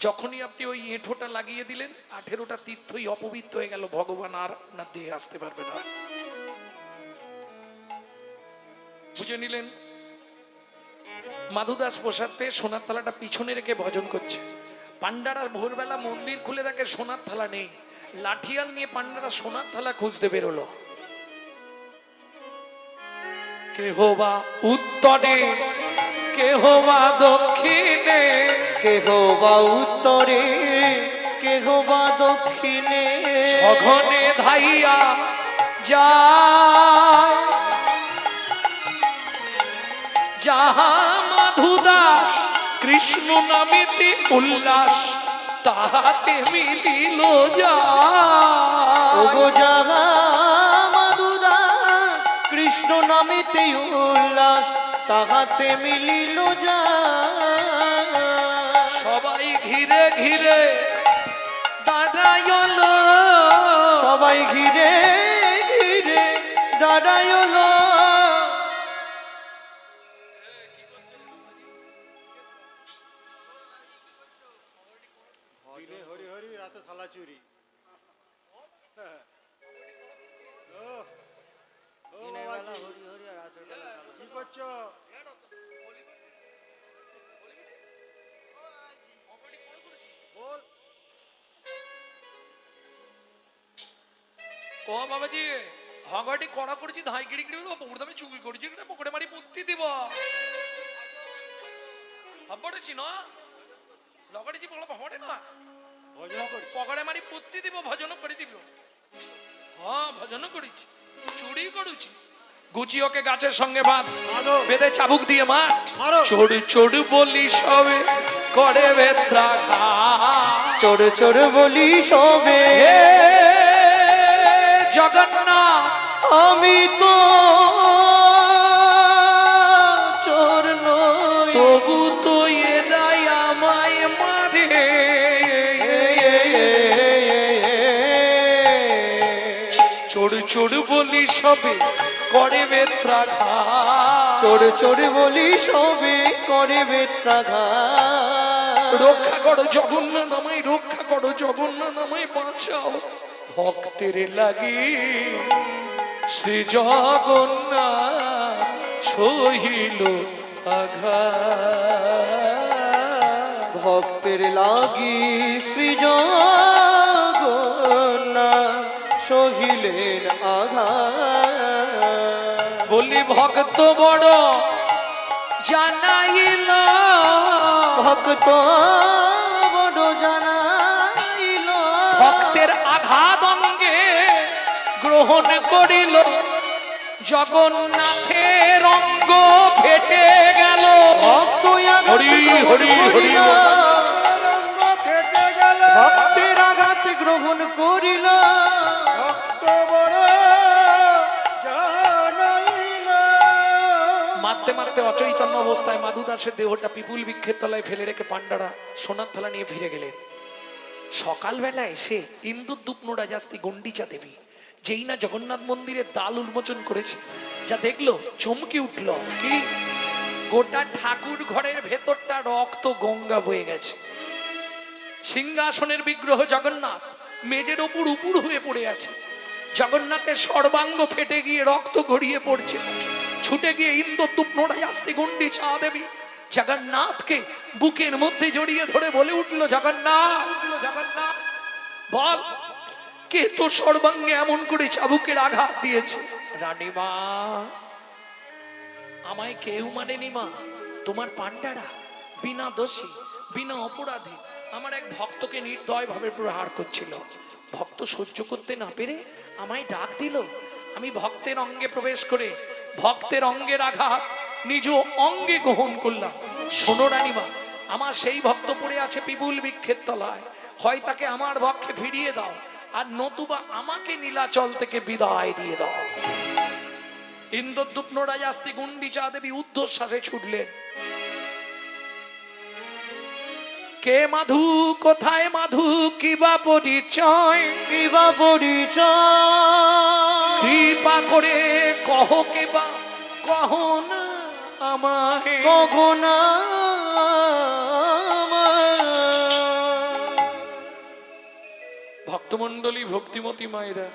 [SPEAKER 1] যখনই আপনি ওই এঁঠোটা লাগিয়ে দিলেন, 18টা তীর্থই অপবিত্র হয়ে গেল, ভগবান আর আপনার দেহে আসতে পারবে না। বুঝে নিলেন? মাধুদাস প্রসাদ পেয়ে সোনার থালাটা পিছনে রেখে ভজন করছে। পান্ডারা ভোরবেলা মন্দির খুলে দেখে সোনার থালা নেই। লাঠিয়াল নিয়ে পান্ডারা সোনার থালা খুঁজতে বেরোলো। কেহ বা উত্তরে, কেহ বা দক্ষিণে,
[SPEAKER 2] কেহ বা উত্তরে, কেহ বা দক্ষিণে,
[SPEAKER 1] সঘনে ধাইয়া যায়। যাহা মাধুদাস কৃষ্ণ নামেতে উল্লাস, তাহাতে মিলিল
[SPEAKER 2] ওগো
[SPEAKER 1] যায়।
[SPEAKER 2] যাহা মাধুদাস নামেতে উল্লাস তাহাতে মিলিল যা
[SPEAKER 1] সবাই ঘিরে ঘিরে দাঁড়াইল,
[SPEAKER 2] সবাই ঘিরে ঘিরে দাঁড়াইল।
[SPEAKER 3] দিনে হরি হরি রাতে থালা চুরি। কি করছো? বল।
[SPEAKER 1] ও বাবাজি হগাটি কড়া করেছি ধাই গিড়ি গিড়ি পকড়ে আমি চুরি করেছি পকড়ে মারি পুত্তি দিব হবড়েছি না লগাড়িছি বলো হবড়ে না
[SPEAKER 3] ভজন করছি।
[SPEAKER 1] পকড়ে মারি পুত্তি দিব ভজন করে দিব। হ্যাঁ ভজন করেছি চুরি করেছি গুচি ওকে গাছের সঙ্গে বাঁধ
[SPEAKER 3] মারো।
[SPEAKER 1] বেঁধে চাবুক দিয়ে মার
[SPEAKER 3] মারো।
[SPEAKER 1] চড়ু চড়ু বলি সবে করে বেত্রা খা
[SPEAKER 2] চোর চোর বলি সবে
[SPEAKER 1] হে জগন্নাথ
[SPEAKER 2] আমি তো চোর নই
[SPEAKER 1] তবু তো এরাই আমায় মারে চোর চোর বলি সবে করে বেত্রাঘাত
[SPEAKER 2] চোর চোর বলি সবে করে বেত্রাঘাত
[SPEAKER 1] রক্ষা করো জগন্নাথ আমায় রক্ষা করো জগন্নাথ আমায় বাঁচাও ভক্তের লাগি শ্রী জগন্নাথ সহিল আঘাত
[SPEAKER 2] ভক্তের লাগি শ্রী জগন্নাথ সহিলেন আঘাত
[SPEAKER 1] বলি ভক্ত বড় জানাইল
[SPEAKER 2] ভক্ত বড় জানাইল
[SPEAKER 1] ভক্তের আঘাত অঙ্গে গ্রহণ করিল জগন্নাথের অঙ্গ ফেটে গেল
[SPEAKER 2] ভক্ত
[SPEAKER 1] হরি হরি হরি
[SPEAKER 3] রঙ্গ ফেটে গেল।
[SPEAKER 2] ভক্তের আঘাত গ্রহণ করিল
[SPEAKER 3] ভক্ত বড় জানাইল।
[SPEAKER 1] মারতে মারতে অচৈতন্য অবস্থায় মাধু দাসের দেহটা পিপুল বৃক্ষের তলায় ফেলে রেখে পাণ্ডারা সোনার থালা নিয়ে ফিরে গেলেন। সকালবেলা এসে ইন্দুদ্যুপ্ন রাজাস্তি গন্ডিচা দেবী যেই না জগন্নাথ মন্দিরের দ্বার উন্মোচন করেছে যা দেখলো চমকে উঠল কি গোটা ঠাকুর ঘরের ভেতরটা রক্ত গঙ্গা বয়ে গেছে। সিংহাসনের বিগ্রহ জগন্নাথ মেজের ওপর উপুড় হয়ে পড়ে আছে। জগন্নাথের সর্বাঙ্গ ফেটে গিয়ে রক্ত গড়িয়ে পড়ছে। ছুটে গিয়ে ইন্দ্রদ্যুপ্ন রাজাস্তি গন্ডিচা দেবী জগন্নাথকে বুকের মধ্যে জড়িয়ে ধরে বলে উঠল জগন্নাথ জগন্নাথ বল কে তোর সর্বাঙ্গে এমন করে চাবুকের আঘাত দিয়েছে? রানীমা আমায় কেউ মানেনি মা, তোমার পাণ্ডারা বিনা দোষী বিনা অপরাধী আমার এক ভক্তকে নির্দয় ভাবে প্রহার করছিল। ভক্ত সহ্য করতে না পেরে আমায় ডাক দিল। আমি ভক্তের অঙ্গে প্রবেশ করে ভক্তের অঙ্গের আঘাত নিজ অঙ্গে গ্রহণ করলাম। শোনো রানীমা, আমার সেই ভক্ত পড়ে আছে পিপুল বৃক্ষের তলায়, হয় তাকে আমার পক্ষে ফিরিয়ে দাও আর নতুবা আমাকে নীলাচল থেকে বিদায় দিয়ে দাও। ইন্দ্রদ্যুপ্ন রাজাস্তি গুন্ডিচা দেবী ঊর্ধ্বশ্বাসে ছুটলেন। কে মাধু কোথায় মাধু কিবা পরিচয়
[SPEAKER 2] কিবা পরিচয়
[SPEAKER 1] কৃপা করে কহ কেবা কহ না আমায়
[SPEAKER 2] কখনা
[SPEAKER 1] ভক্তমণ্ডলী ভক্তিমতী মায়েরা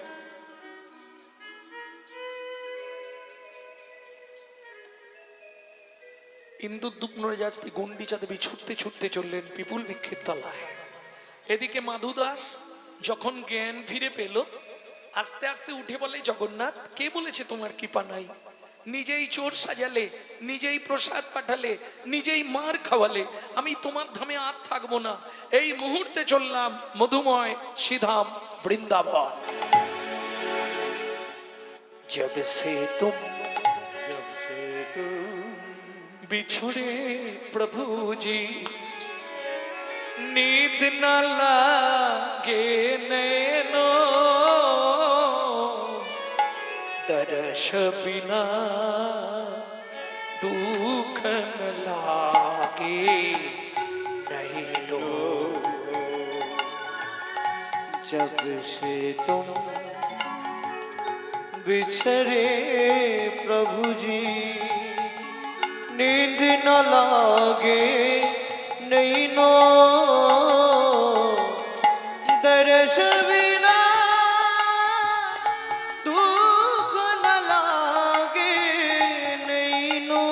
[SPEAKER 1] ইন্দুদ্যুপ্ন রাজাস্তি গন্ডিচা দেবী ছুটতে ছুটতে চললেন পিপুল বৃক্ষের তলায়। এদিকে মাধু দাস যখন জ্ঞান ফিরে পেল আস্তে আস্তে উঠে বলে জগন্নাথ কে বলেছে তোমার কৃপা নাই? নিজেই চোর সাজালে, নিজেই প্রসাদ পাঠালে, নিজেই মার খাওয়ালে, আমি তোমার ধামে আর থাকবো না। এই মুহূর্তে চললাম মধুময় শ্রীধাম বৃন্দাবন। जब से तुम
[SPEAKER 3] जब से तुम
[SPEAKER 1] बिछड़े प्रभु जी नींद न लागे नैनो तरस बिना दुख न लागे नहीं लो।
[SPEAKER 2] जब से तुम बिछड़े प्रभु जी नींद न लागे नहीं नो दर्श बिना दुख न लागे नहीं नो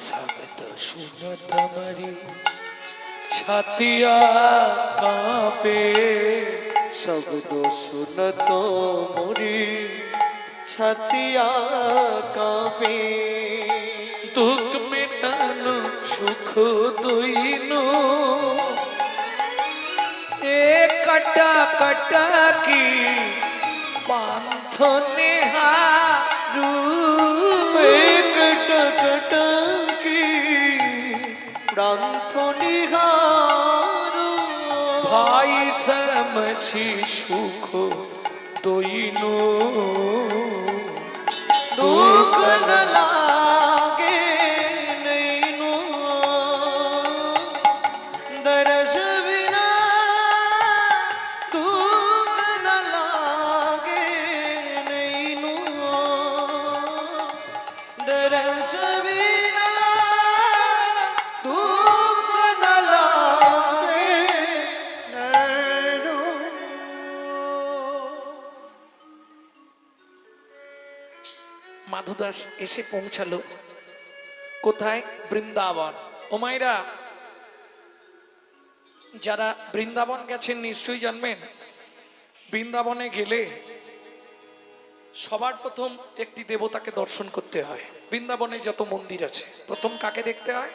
[SPEAKER 1] शब्द सुनत मरी छातिया कांपे।
[SPEAKER 2] शब्द सुनतो मोरी छतिया कांपे।
[SPEAKER 1] दुख मिटन सुख दुइनो एक कटा कटा की पांथ निहारू।
[SPEAKER 2] एक टकट की प्रांत निहारो।
[SPEAKER 1] भाई समझी सुख दुइनो
[SPEAKER 2] दुख न लागे नहीं नो दर्श बिना दुख न लागे नहीं नो दर्श बिना दुख न लागे
[SPEAKER 3] नैनो।
[SPEAKER 1] মাধুদাস এসে পৌঁছালো কোথায়? বৃন্দাবন। ও মায়েরা, যারা বৃন্দাবন গেছেন নিশ্চয়ই জানবেন, বৃন্দাবনে গেলে সবার প্রথম একটি দেবতাকে দর্শন করতে হয়। বৃন্দাবনে যত মন্দির আছে প্রথম কাকে দেখতে হয়?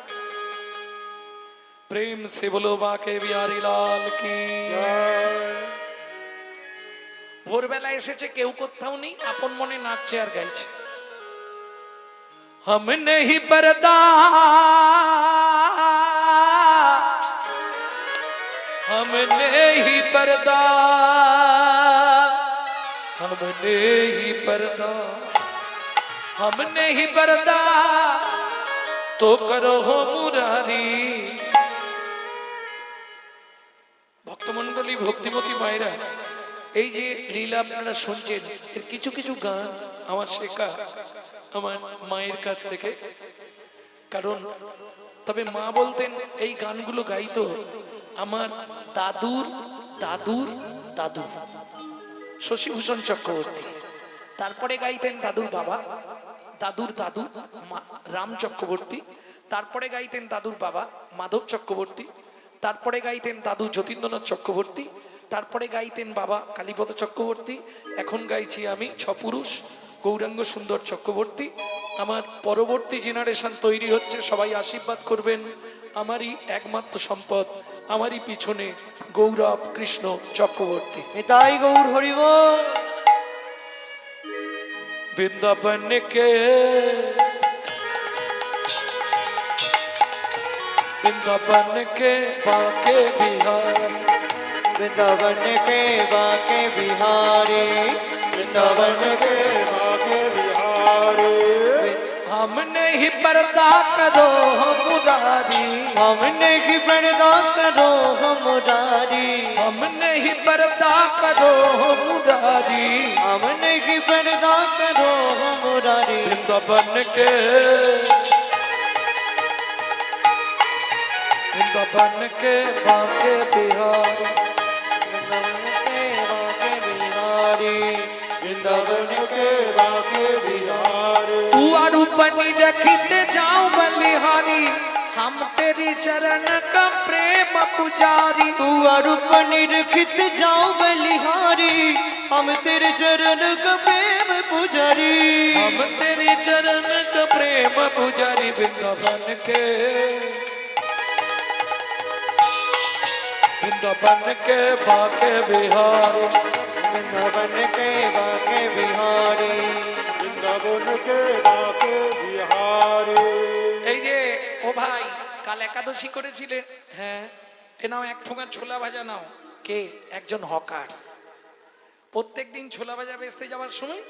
[SPEAKER 1] প্রেম সে বলো বাকে বিহারি লাল কি। ভোরবেলা এসেছে, কেউ কোথাও নেই, আপন মনে নাচছে আর গাইছে। हम नहीं पर्दा हम नहीं पर्दा हम नहीं पर्दा हम नहीं पर्दा तो करो हो मुरारी। ভক্তমণ্ডলী, ভক্তিমতী মায়েরা, এই যে লীলা আপনারা শুনছেন, এর কিছু কিছু গান আমার শেখা আমার মায়ের কাছ থেকে। কারণ তবে মা বলতেন এই গানগুলো গাইতো আমার দাদুর দাদুর দাদু শশীভূষণ চক্রবর্তী। তারপরে গাইতেন দাদুর বাবা, দাদুর দাদু রাম চক্রবর্তী। তারপরে গাইতেন দাদুর বাবা মাধব চক্রবর্তী। তারপরে গাইতেন দাদু যতীন্দ্রনাথ চক্রবর্তী। তারপরে গাইতেন বাবা কালীপদ চক্রবর্তী। এখন গাইছি আমি ছপুরুষ গৌরাঙ্গ সুন্দর চক্রবর্তী। আমার পরবর্তী জেনারেশন তৈরি হচ্ছে, সবাই আশীর্বাদ করবেন। আমারই একমাত্র সম্পদ, আমারই পিছনে গৌরব কৃষ্ণ চক্রবর্তী।
[SPEAKER 2] নিতাই গৌর হরিবল।
[SPEAKER 1] বৃন্দাবন কে वृंदावन के बाके बिहारी
[SPEAKER 2] वृंदावन के बाके बिहारी वृंदावन के बाके बिहारी
[SPEAKER 1] हमने ही पर्दा करो मुरारी
[SPEAKER 2] हमने ही पर्दा करो मुरारी
[SPEAKER 1] हमने ही पर्दा करो मुरारी
[SPEAKER 2] हमने ही पर्दा करो मुरारी
[SPEAKER 1] वृंदावन के वृंदावन के बाके बिहारी
[SPEAKER 2] वृंदावन के बाके बिहारी
[SPEAKER 1] रूपनी रखते जाओ बलिहारी हम तेरी चरण का प्रेम पुजारी।
[SPEAKER 2] तू रूपनी रखित जाओ बलिहारी हम तेरे चरण का प्रेम पुजारी
[SPEAKER 1] हम तेरी चरण का प्रेम पुजारी। वृंदावन के वृंदावन के बाके बिहारी
[SPEAKER 2] वृंदावन के बाके बिहारी
[SPEAKER 3] वृंदावन के बाके बिहारी।
[SPEAKER 1] এই যে ও ভাই, কাল একাদশী করেছিলেন? হ্যাঁ, এ নাও এক ঠোঙা ছোলা ভাজা নাও। কে? একজন হকার্স। প্রত্যেক দিন ছোলা ভাজা বেচতে যাওয়ার সময়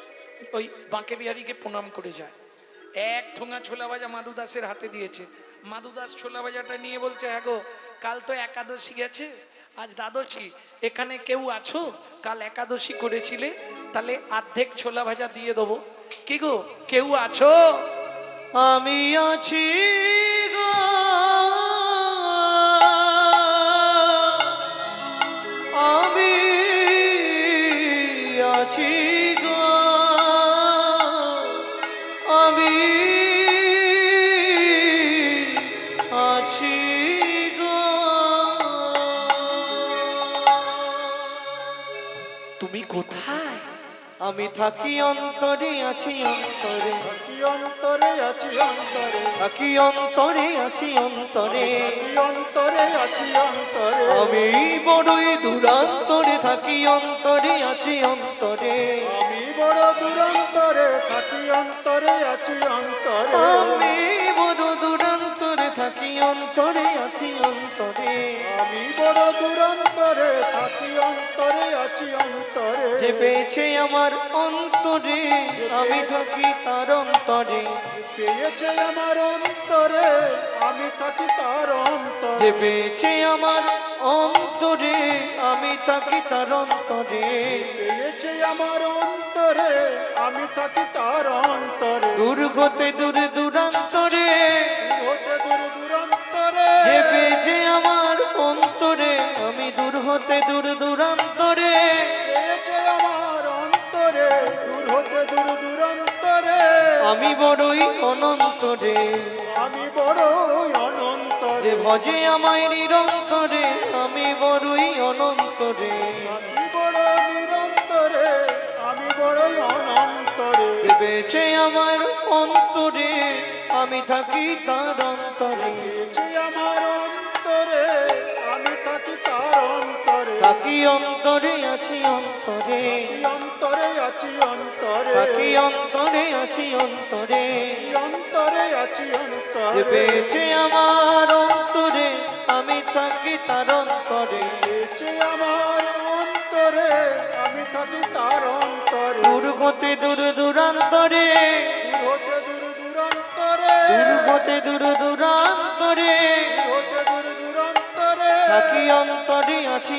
[SPEAKER 1] ওই বাঁকে বিহারীকে প্রণাম করে যায়। এক ঠোঙা ছোলা ভাজা মাধু দাসের হাতে দিয়েছে। মাধু দাস ছোলা ভাজাটা নিয়ে বলছে, হ্যাঁ গো, কাল তো একাদশী গেছে, আজ দ্বাদশী, এখানে কেউ আছো? কাল একাদশী করেছিলে, তাহলে অর্ধেক ছোলা ভাজা দিয়ে দেবো, কি গো কেউ আছো?
[SPEAKER 2] আমি আছি গো, আমি আছি গো, আমি আছি গো।
[SPEAKER 1] তুমি কোথায়?
[SPEAKER 2] আমি থাকি অন্তরে, আছি অন্তরে,
[SPEAKER 3] থাকি অন্তরে আছি অন্তরে,
[SPEAKER 2] থাকি অন্তরে, আছি অন্তরে,
[SPEAKER 3] থাকি অন্তরে আছি অন্তরে,
[SPEAKER 2] আমি বড়ই দূরান্তরে, থাকি অন্তরে, আছি অন্তরে,
[SPEAKER 3] আমি বড় দূরান্তরে, থাকি অন্তরে আছি অন্তরে,
[SPEAKER 2] আমি বড় দূরান্তরে, থাকি অন্তরে, আছি অন্তরে।
[SPEAKER 3] আমি বড় দূরান্তরে, থাকি অন্তরে আছি অন্তরে,
[SPEAKER 2] যে পেয়েছে আমার অন্তরে, আমি থাকি তার অন্তরে,
[SPEAKER 3] পেয়েছে আমার অন্তরে, আমি থাকি তার অন্তরে,
[SPEAKER 2] যে পেয়েছে আমার অন্তরে, আমি থাকি তার অন্তরে।
[SPEAKER 3] পেয়েছে আমার অন্তরে, আমি থাকি তার অন্তরে,
[SPEAKER 2] দূর হতে দূর দূরান্তরে,
[SPEAKER 3] হতে দূর দূরান্তরে,
[SPEAKER 2] যে পেয়েছে আমার অন্তরে, আমি দূর হতে দূর দূরান্তরে।
[SPEAKER 3] পেয়েছে আমার অন্তরে, দূর হতে দূর দূরান্তরে,
[SPEAKER 2] আমি বড়ই অনন্তরে,
[SPEAKER 3] আমি বড় অনন্তরে,
[SPEAKER 2] যে ভজে আমায় নিরন্তরে, আমি বড়ই অনন্তরে।
[SPEAKER 3] আমি বড় নিরন্তরে, আমি বড় অনন্তরে,
[SPEAKER 2] যে পেয়েছে আমার অন্তরে, আমি থাকি তার অন্তরে,
[SPEAKER 3] পেয়েছে আমার অন্তরে, আমি থাকি তার অন্তরে,
[SPEAKER 2] থাকি অন্তরে, আছি অন্তরে,
[SPEAKER 3] অন্তরে আছি অন্তরে,
[SPEAKER 2] থাকি অন্তরে, আছি অন্তরে।
[SPEAKER 3] অন্তরে আছি
[SPEAKER 2] যে
[SPEAKER 3] অন্তরে,
[SPEAKER 2] পেয়েছে আমার অন্তরে, আমি থাকি তার অন্তরে,
[SPEAKER 3] পেয়েছে আমার অন্তরে, আমি থাকি তার অন্তরে,
[SPEAKER 2] দূর হতে দূর দূরান্তরে,
[SPEAKER 3] দূর হতে দূর দূরান্তরে,
[SPEAKER 2] দূর হতে দূর দূরান্তরে,
[SPEAKER 3] হতে দূর দূরান্তরে,
[SPEAKER 2] থাকি অন্তরে, আছি